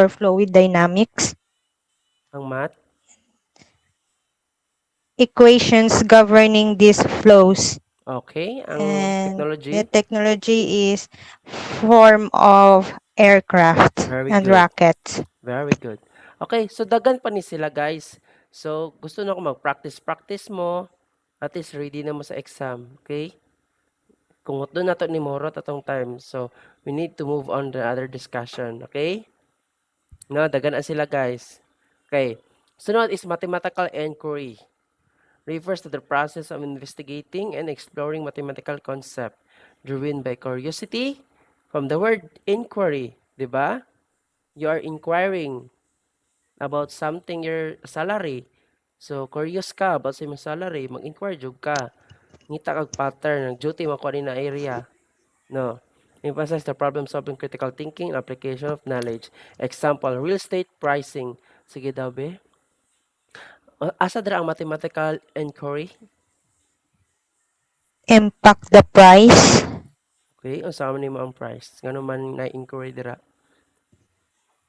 fluid dynamics. Ang math. Equations governing these flows. Okay. Ang And technology. the technology is form of aircraft Very and good. rockets. Very good. Okay, so dagan pa ni sila guys. So gusto na ko mag-practice mo. At least ready na mo sa exam. Okay? Kung doon nato ni Morot atong time. So we need to move on to other discussion. Okay? No, dagan na sila guys. Okay. Sunod is mathematical inquiry. Refers to the process of investigating and exploring mathematical concept driven by curiosity from the word inquiry, di ba? You are inquiring about something, your salary. So, curious ka about sa imong salary, mag-inquire jud ka. Ngita kag pattern, ng duty mo ko na area. No. Emphasize the problem-solving critical thinking and application of knowledge. Example, real estate pricing. Sige daw, be. Asa dira ang mathematical inquiry? Impact the price. Okay, unsa man nimo ang price? Ngano man na inquiry dira?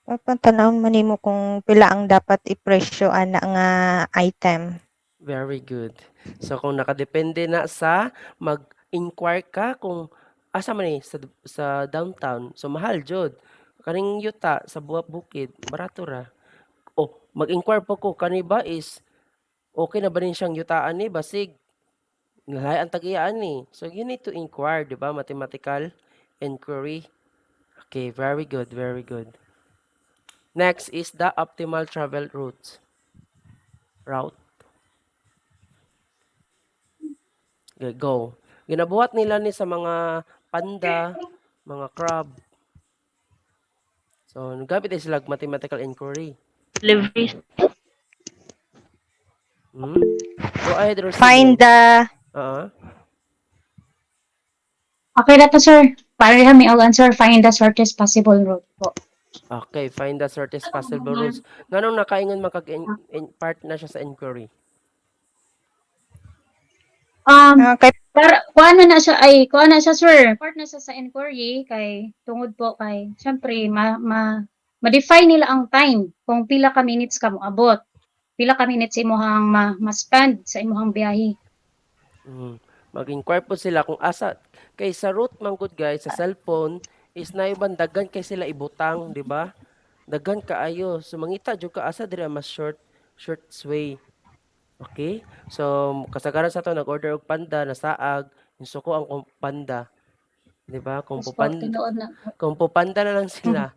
Papantanawon man nimo kung pila ang dapat ipresyo ana nga item. Very good. So kung nakadepende na sa mag-inquire ka kung asa man ni sa downtown, so mahal jud. Kaning yuta sa bukid, barato ra. O mag-inquire po ko kani ba is okay na ba rin siyang yutaan ni basig nalay ang tag-iyaan ni. So you need to inquire, di ba? Mathematical inquiry. Okay, very good, very good. Next is the optimal travel route. Route. Okay, go. Ginabuhat nila ni sa mga panda, mga crab. So, nagamit din sila mathematical inquiry. Delivery. Hmm? Go ahead, Rosine. Find the Okay na to, sir. Pareha mi ang answer. Find the shortest possible route po. Okay, find the shortest possible routes. Nganong nakaingon part na siya sa inquiry? kay Kuha na siya, sir. Part na siya sa inquiry kay tungod po kay syempre ma-define nila ang time kung pila ka minutes ka moabot. Pila ka minutes imuhang ma-spend sa imuhang biyahe. Mag-inquire po sila kung asa kay sa route man gud guys sa cellphone is naiban daghan kay sila ibutang, di ba? Daghan kaayo. So mangita jud ka asa dira mas short way. Okay? So kasagaran sa to nag-order og panda na saag, insuko ang panda. Di ba? Kung pupanda na lang sila.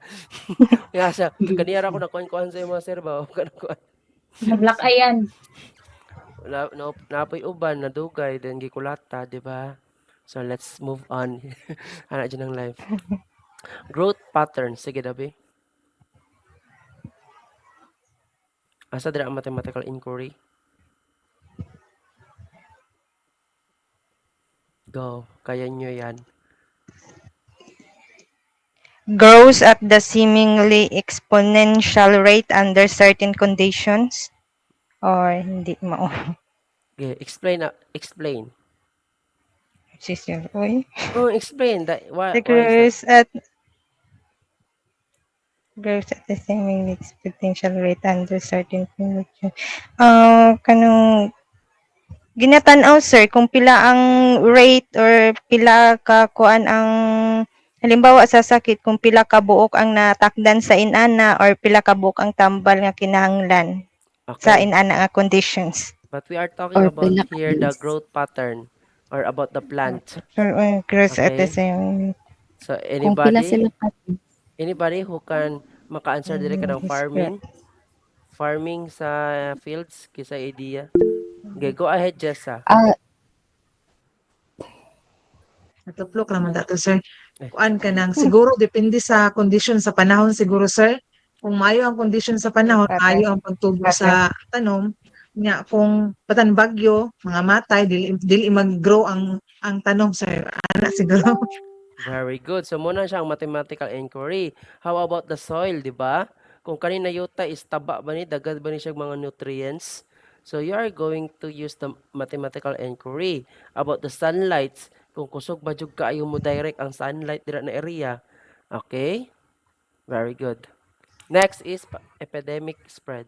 Kaya siya, kaniyara ko na kuan sa mga sir ba? Nag-black ayan. Napoy uban, nadugay, then gikulata, di ba? So, let's move on. Ano dyan ang life. Growth pattern. Sige, Dabi. Asa dira ang mathematical inquiry? Go. Kaya nyo yan. grows at the seemingly exponential rate under certain conditions. Or hindi mo. Okay, explain. Sister, oy. Oh, explain. Why Grows is that? at the seemingly exponential rate under certain conditions. Kanong ginatan-aw sir kung pila ang rate or pila ka kuan ang halimbawa sa sakit kung pila ka buok ang natakdan sa inana or pila ka buok ang tambal nga kinahanglan sa inana nga conditions. But we are talking about here the growth pattern or about the plant. Grows at the same. So Kung pila sila anybody who can maka-answer dire kanang farming sa fields kisa idea. Okay, go ahead, Jessa. Natuplok naman dato, sir. Kuan ka nang siguro depende sa condition sa panahon siguro, sir. Kung maayo ang condition sa panahon, maayo ang pagtubo sa tanom. Nga kung patan bagyo, mga matay, dili mag-grow ang tanom, sir. Ana siguro. Very good. So muna siya ang mathematical inquiry. How about the soil, di ba? Kung kanina yuta is taba ba ni, dagad ba ni siya mga nutrients? So you are going to use the mathematical inquiry about the sunlight. Kung kusog ba jud kaayo mo direct ang sunlight dira na area. Okay? Very good. Next is epidemic spread.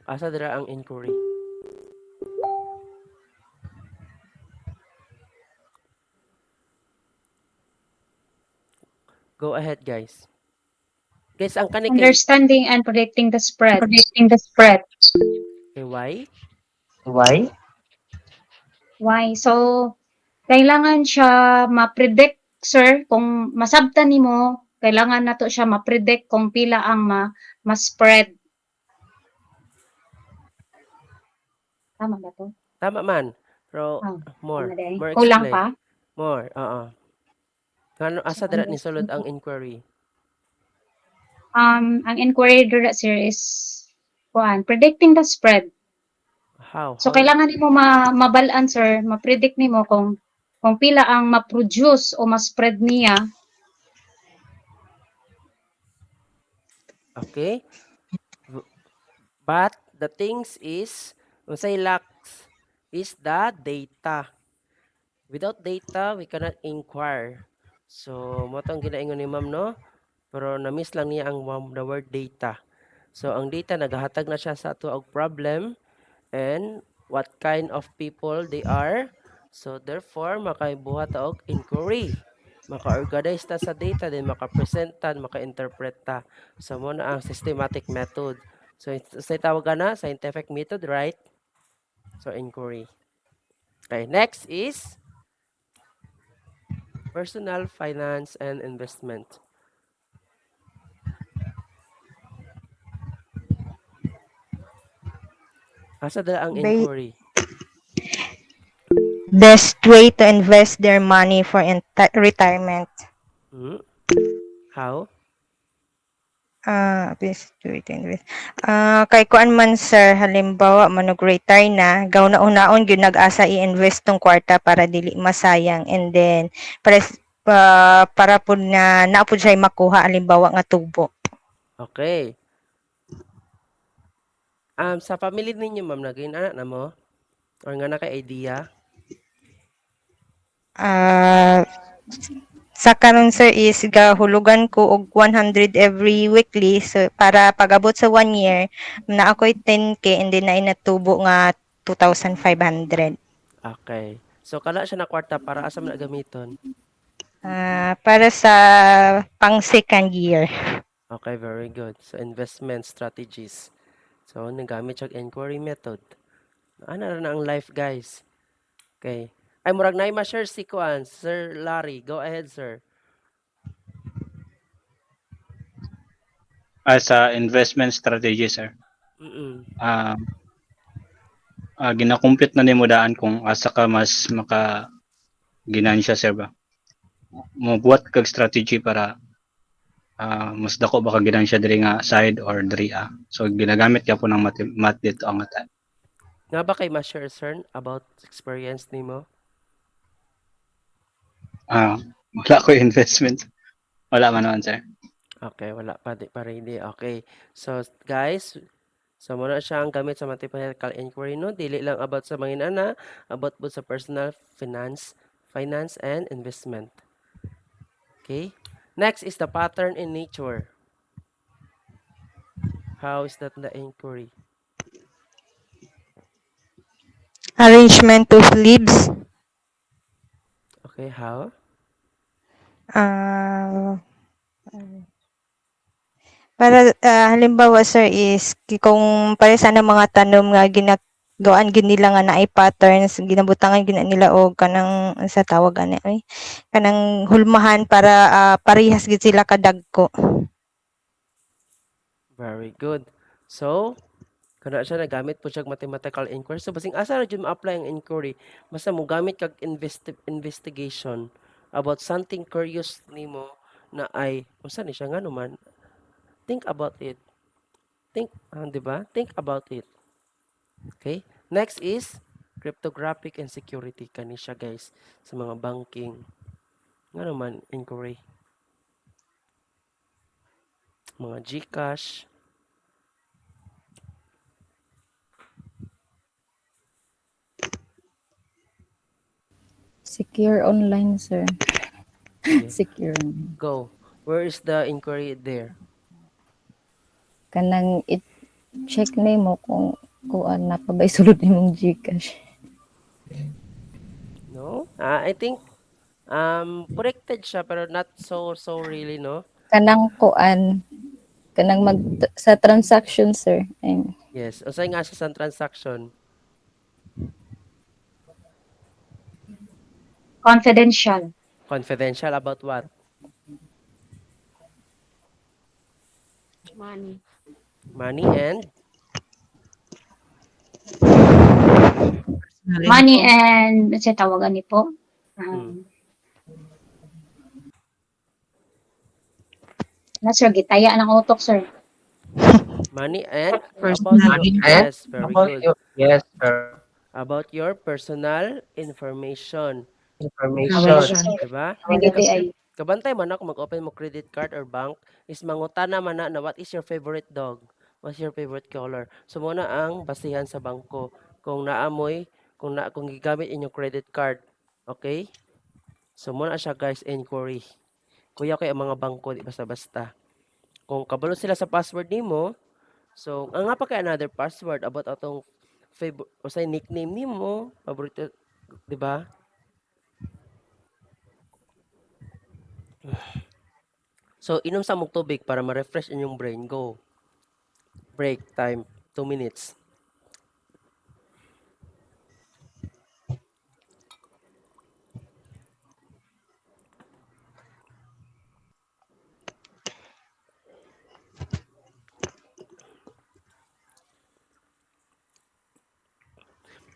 Asa dira ang inquiry? Go ahead, guys. Guys, ang kanik Understanding and predicting the spread. Okay, why? Why? So, kailangan siya ma-predict, sir, kung masabtan nimo, kailangan nato siya ma-predict kung pila ang ma-spread. Tama ba to? Tama man. Pero more Kulang explain. pa? More, Kano asa dira ni sulod ang inquiry? Ang inquiry dira, sir, is predicting the spread. How? So, kailangan nimo mabalaan, sir, ma-predict nimo kung pila ang ma-produce o ma-spread niya. Okay. But the things is, unsay lacks is the data. Without data, we cannot inquire. So, mo tong ginaingon ni ma'am, no? Pero na-miss lang niya ang the word data. So, ang data, naghahatag na siya sa ato og problem and what kind of people they are. So, therefore, makaibuhat ta og inquiry. Maka-organize ta sa data, then maka-present ta, maka-interpret ta. So, mo na ang systematic method. So, sa tawag na, scientific method, right? So, inquiry. Okay, next is personal finance and investment. Asa dala ang Ba- inquiry? Best way to invest their money for retirement. Hmm? How? Best way to invest. Kay kuan man sir, halimbawa manog retire na, gaw na unaon gyud nag-asa i-invest tong kwarta para dili masayang, and then para pud na naapod siya makuha halimbawa nga tubo. Okay. Sa family ninyo, ma'am, naging anak na mo? Or nga na kay idea? Sa karon sir is gahulugan ko og 100 every weekly, so para pag-abot sa 1 year na ako'y 10K and then na inatubo nga 2,500. Okay. So, kala siya na kwarta para asa man na gamiton? Para sa pang second year. Okay, very good. So, investment strategies. So, nagamit siya inquiry method. Ano na ang life, guys? Okay. Ay, murag na ma-share si Kuan. Sir Larry, go ahead, sir. As a investment strategy, sir. Mm-mm. Ginakumpit na nimo daan kung asa ka mas maka ginansya, sir ba? Mobuhat kag strategy para mas dako baka ginansya diri nga side or diri a. So ginagamit ka po ng math dito ang ata. Nga ba kay ma-share, sir, about experience nimo? Wala ko investment. Wala man naman, sir. Okay, wala pa, di pa ready. Okay. So, guys, so muna siya ang gamit sa mathematical inquiry, no? Dili lang about sa mga ana, about po sa personal finance and investment. Okay? Next is the pattern in nature. How is that the inquiry? Arrangement of leaves. Okay, how? Para halimbawa sir is kung pare sa mga tanom nga ginagawan gid nila nga naay patterns, ginabutangan gid nila og kanang sa tawag ani kanang hulmahan para parehas gid sila kadagko. Very good. So, kana siya nagamit po siya mathematical inquiry. So, basing asa na dyan ma-apply ang inquiry, basta mo gamit kag investigation about something curious nimo na ay, unsa ni siya nga naman, think about it. Think, di ba? Think about it. Okay? Next is cryptographic and security. Kani siya, guys, sa mga banking. Nga naman, inquiry. Mga GCash. Secure online, sir. Okay. Secure. Go. Where is the inquiry there? Kanang i-check nimo kung kuan na pa ba isulod nimong GCash. No? I think corrected siya pero not so really, no? Kanang kuan kanang sa transaction, sir. Yes. Unsay nga siya sa transaction? Confidential. Confidential about what? Money. Money and Money and sa tawagan ni po. Na sir, gitaya ng utok, sir. money and Personal about money your, and yes, very about good. your, yes, sir. About your personal information. Information. Diba? Hindi ay. Kabantay man ako mag-open mo credit card or bank is mangutana man na what is your favorite dog? What's your favorite color? So muna ang basihan sa bangko. Kung naamoy, kung gigamit inyong credit card. Okay? So muna siya guys, inquiry. Kuya kay ang mga bangko di basta-basta. Kung kabalo sila sa password nimo, so ang nga pa kay another password about atong favorite o say nickname nimo, paborito, di ba? So inom sa mong tubig para ma-refresh inyong brain. Go. Break time 2 minutes.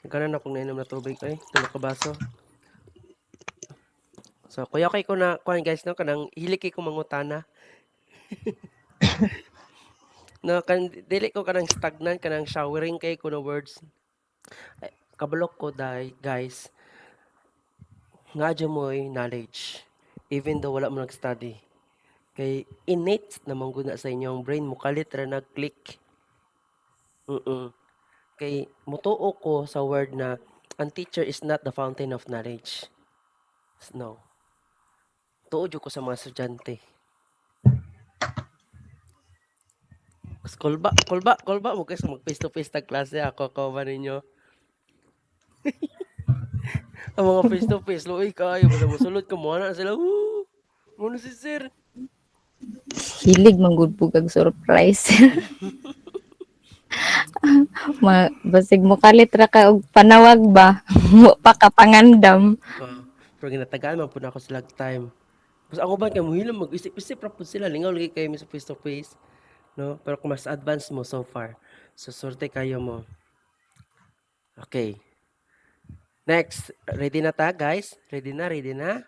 Nagkaroon akong nainom na tubig ay, tulog ka baso. So, kuya kay ko na, kuhan guys, no, kanang hilik ko mangutana. No, dili ko kanang stagnant, kanang showering kay ko na words. Ay, kabalok ko dahil, guys, nga dyan mo'y knowledge. Even though wala mo nag-study. Kay innate na mangguna sa inyong brain mo, kalit ra nag-click. Kay mutuo ko sa word na, ang teacher is not the fountain of knowledge. No. Tuod ko sa mga estudyante. Kulba mo kasi mag face to face na klase ako ba ninyo. Ang mga face to face, luoy kayo, basta musulod ka mo na sila. Woo! Muna si sir. Hilig manggud kag surprise. Basig mo kalit ra ka og panawag ba? Mo pa ka pangandam. Pero ginatagaan man po na ako sila time. Basta ako ba kay muhilang mag-isip-isip ra po sila, lingaw lagi kayo sa face to face. No? Pero kung mas advanced mo so far, so sorte kayo mo. Okay. Next, ready na ta guys? Ready na? Ready na.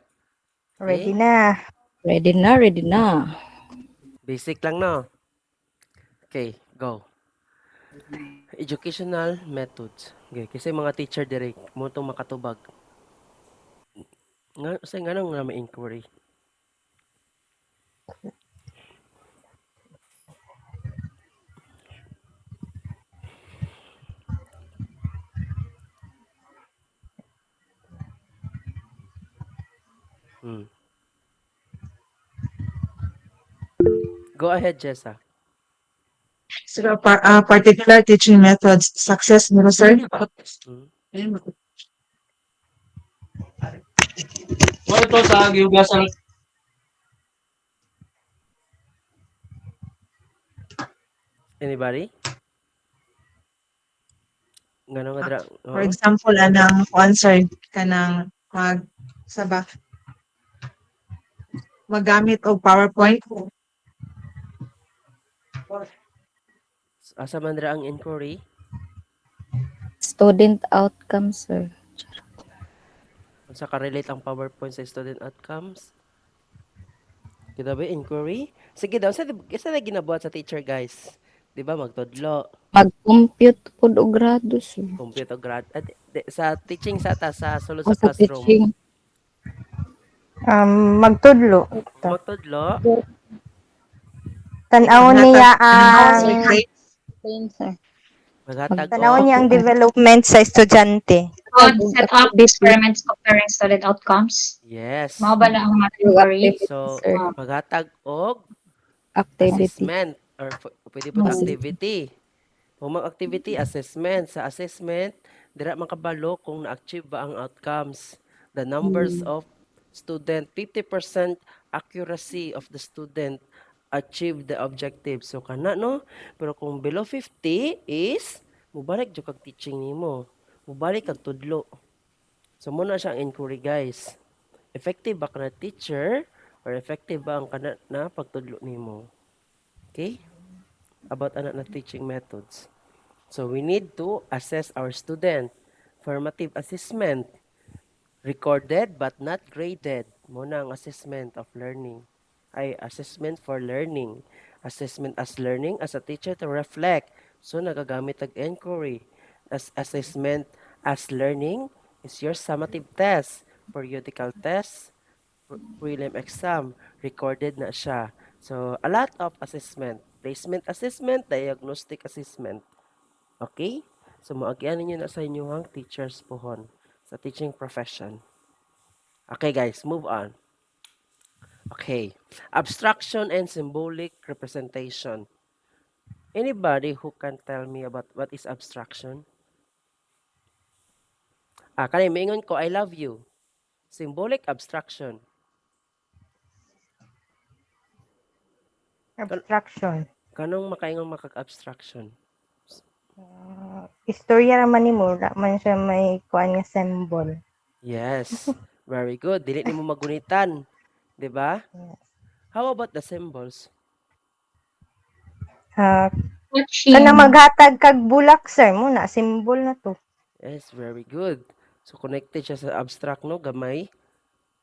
Ready na. Basic lang no? Okay, go. Educational methods. Okay, kasi mga teacher direct mo itong makatubag. Nga nang may inquiry. Go ahead, Jessa. So, particular teaching methods, success nila, sir. Wala to sa gihugasan. Anybody? Ngano nga dra? For example, anang answer kanang magamit og PowerPoint. Asa man dra ang inquiry? Student outcomes, sir. Unsa ka relate ang PowerPoint sa student outcomes? Kita ba inquiry? Sige daw, sa na ginabuhat sa teacher guys. Di ba magtudlo? Mag-compute pod og grado, sir. Compute og grad. Sa teaching sa ta sa sulod O sa sa classroom. teaching. Magtudlo. Magtudlo. Tanawon niya Maghatag tanawon niya ang development sa estudyante. Set up experiments comparing student outcomes. Yes. Mao ba na ang inquiry? So, maghatag og Activity. assessment or pwede po activity. Kung mag-activity, assessment. Sa assessment, dira makabalo kung na-achieve ba ang outcomes. The numbers of student, 50% accuracy of the student achieve the objective. So, kana, no? Pero kung below 50 is, mubalik dyan kag teaching nimo. Mubalik kag tudlo. So, muna siya ang inquiry, guys. Effective ba ka na teacher or effective ba ang kana na pagtudlo nimo? Okay? About anak na teaching methods. So, we need to assess our student. Formative assessment. Recorded but not graded. Muna ang assessment of learning. Ay, assessment for learning. Assessment as learning as a teacher to reflect. So, nagagamit ang inquiry. As assessment as learning is your summative test, periodical test, prelim exam. Recorded na siya. So, a lot of assessment. Placement assessment, diagnostic assessment. Okay? So, maagian ninyo na sa inyong teachers pohon sa teaching profession. Okay, guys, move on. Okay. Abstraction and symbolic representation. Anybody who can tell me about what is abstraction? Kanay maingon ko, I love you. Symbolic abstraction. Abstraction. Kanong makaingon makag-abstraction? Istorya raman nimo, wala man siya may kuan nga symbol. Yes. Very good. Dili nimo magunitan. 'Di ba? Yes. How about the symbols? Kana maghatag kag bulak sir mo na symbol na to. Yes, very good. So connected siya sa abstract no, gamay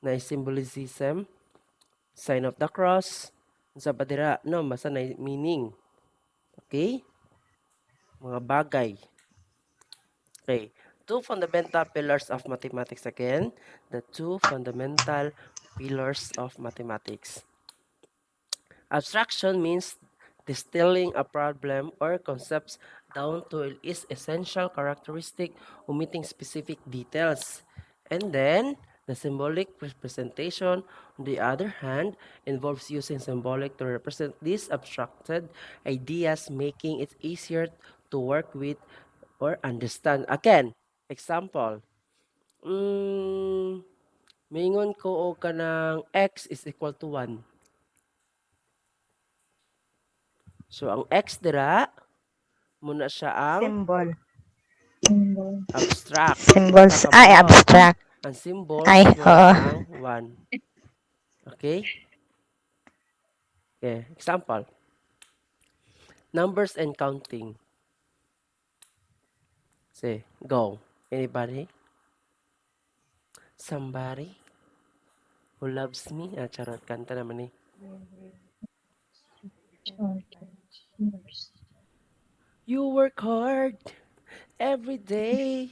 na symbolism, sign of the cross, sa padira no, basta na meaning. Okay? Mga bagay. Okay. Two fundamental pillars of mathematics again. The two fundamental pillars of mathematics. Abstraction means distilling a problem or concepts down to its essential characteristic, omitting specific details. And then, the symbolic representation, on the other hand, involves using symbolic to represent these abstracted ideas, making it easier to work with or understand. Again, example, mingon ko o kanang x is equal to 1. So, ang x dira, muna siya ang Symbol. abstract. Symbols. Nakabalo. Ay, abstract. Ang symbols, Ay, muna oo. ang 1. Okay? Okay, example. Numbers and counting. Say, go. Anybody? Somebody who loves me? Charot, kanta naman eh. You work hard every day.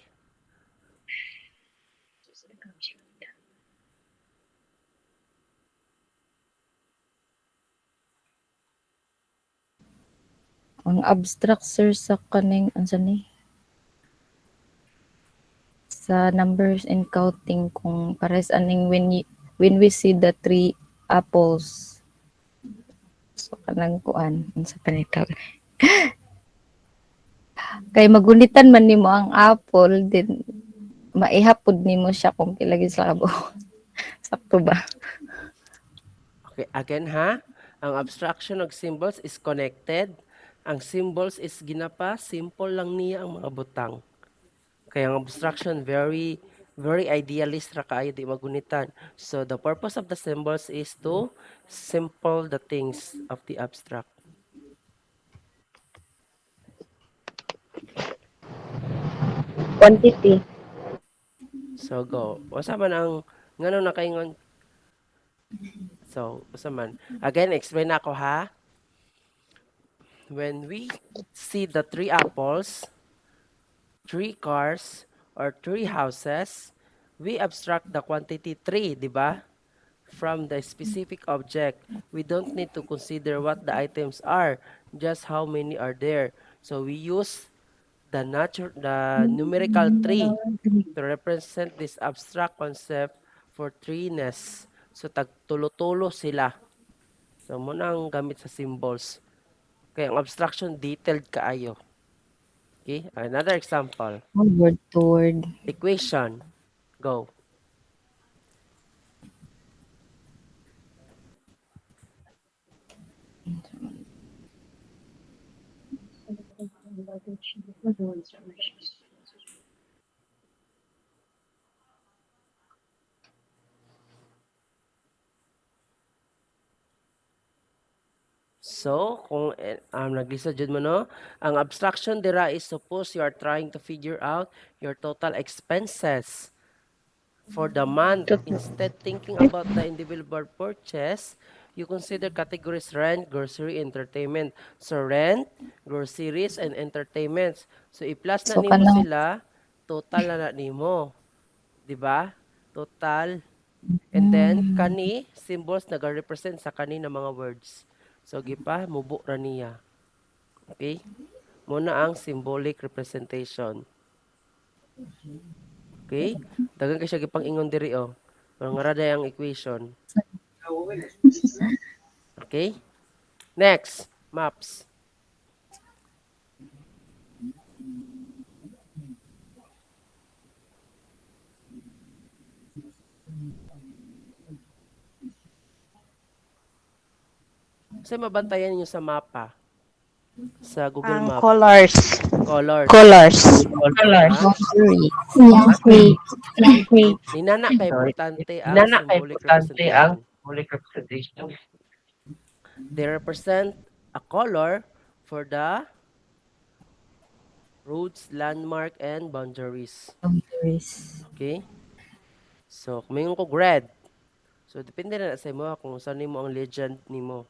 Ang abstract sir sa kaning ansa ni? Sa numbers and counting kung pares aning when we see the three apples. So kanang kuan unsa pa ni tawag? Kay magunitan man nimo ang apple din maihapod nimo siya kung pila gid sa kabo. Sakto ba? Okay, again ha. Ang abstraction of symbols is connected. Ang symbols is ginapa, simple lang niya ang mga butang. Kaya ang abstraction very idealist ra kaayo di magunitan. So the purpose of the symbols is to simple the things of the abstract. Quantity. So go. Usa man ang ngano nakaingon. So, usa man. Again, explain ako ha. When we see the 3 apples, 3 cars, or 3 houses, we abstract the quantity 3, di ba? From the specific object. We don't need to consider what the items are, just how many are there. So we use the numerical 3 to represent this abstract concept for threeness. So tagtulo-tulo sila. So muna ang gamit sa symbols. Kaya ang abstraction detailed kaayo. Okay, another example. Word to word. Equation. Go. So, kung naglisod jud mo no, ang abstraction dira is suppose you are trying to figure out your total expenses for the month. Instead thinking about the individual purchase, you consider categories rent, grocery, entertainment. So rent, groceries, and entertainments. So i-plus na So nimo kanang sila, total na nimo. 'Di ba? Total. And then kani symbols naga-represent sa kani na mga words. So gipa mubo ra niya. Okay? Muna ang symbolic representation. Okay? Dagan kay siya gipang-ingon diri oh. Mga raday ang equation. Okay? Next, maps. Kasi mabantayan niyo sa mapa. Sa Google Ang Map. colors. Colors. Colors. Boundary. Ninana kay importante ang Inana kay symbolic importante ang representation. symbolic representation. They represent a color for the roads, landmark, and boundaries. Boundaries. Okay? So, kumingon ko red. So, depende na sa imo kung saan nimo ang legend nimo.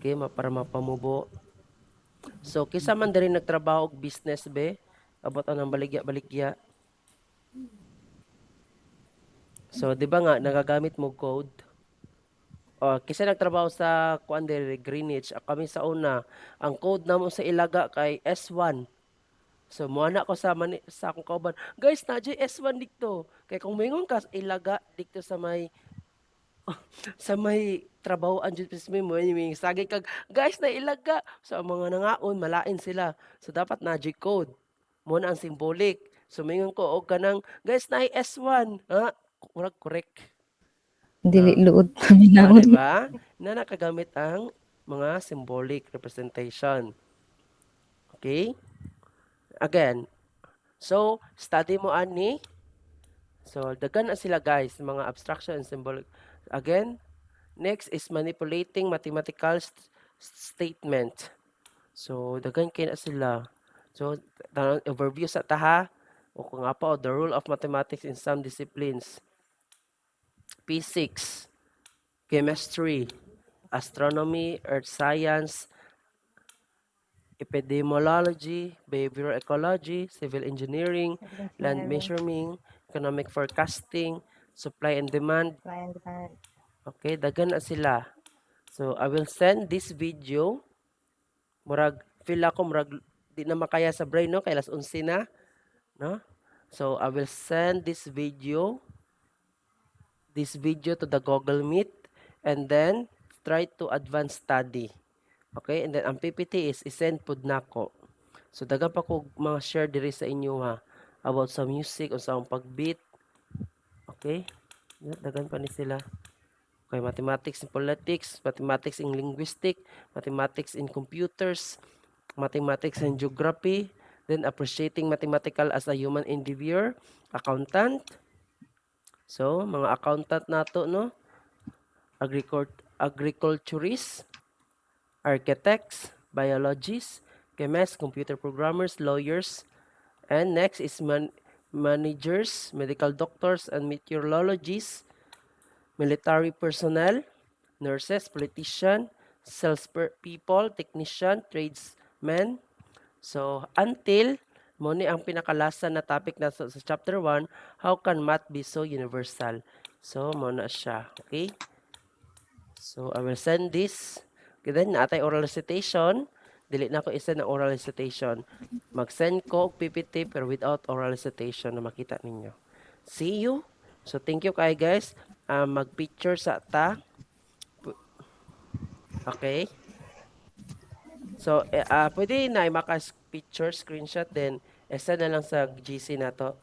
Okay, para mapamubo. So, kisa man diri nagtrabaho og business be, abot ang baligya-baligya. So, di ba nga, nagagamit mo code? O, kisa nagtrabaho sa kuan diri Greenwich, kami sa una, ang code namo sa Ilaga kay S1. So, muana ko sa akong kauban, guys, na S1 dito. Kay kung mingon ka Ilaga dito sa may trabaho ang Diyos mo, yung sagay kag, guys, na Ilaga. So, ang mga nangaon, malain sila. So, dapat na code. Muna ang symbolic. So, mingon ko, o kanang, guys, na S1. Ha? Correct. Dili luod Ah, paminaon. diba? Na nakagamit ang mga symbolic representation. Okay? Again, so, study mo ani. So, dagan na sila guys, mga abstraction and symbolic. Again, next is manipulating mathematical statement. So, dagan kayo na sila. So, overview sa taha. O kung nga pa, the rule of mathematics in some disciplines. Physics, chemistry, astronomy, earth science, epidemiology, behavioral ecology, civil engineering, land measuring, economic forecasting, supply and demand. Okay, dagan na sila. So, I will send this video. Murag, feel ako, murag, di na makaya sa brain, no? Kaya alas 11 na. No? So, I will send this video to the Google Meet and then try to advance study. Okay? And then, ang PPT is isend pod nako. So, dagan pa ko mga share diri sa inyo ha about sa music o sa pagbeat. Okay? Dagan pa ni sila. Okay, mathematics in politics, mathematics in linguistic, mathematics in computers, mathematics in geography, then appreciating mathematical as a human endeavor, accountant. So, mga accountant nato, no? Agriculturists, architects, biologists, chemists, computer programmers, lawyers, and next is managers, medical doctors, and meteorologists, military personnel, nurses, politician, people, technician, tradesmen. So, until muni ang pinakalasa na topic na sa chapter 1, how can math be so universal? So, muna siya. Okay? So, I will send this. Okay, then, naatay oral recitation. Dili na ako isend ng oral recitation. Mag-send ko og PPT pero without oral recitation na makita ninyo. See you. So, thank you kay guys. Mag-picture sa ta. Okay. So, pwede na maka-picture, screenshot, then send na lang sa GC na to.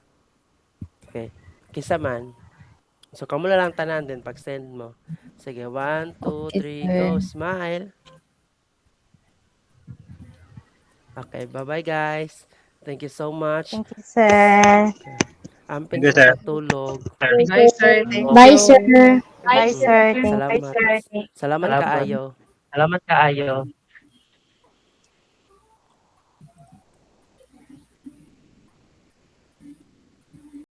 Okay. Kisa man. So, kamo na lang tanan din pag-send mo. Sige, 1, 2, 3, go. Smile. Okay, bye-bye guys. Thank you so much. Thank you, sir. Amping Thank you, sir. sa patulog. Bye, sir. Thank you. Bye, sir. Bye, sir. Thank you, Salamat. sir. Salamat kaayo. Salamat kaayo.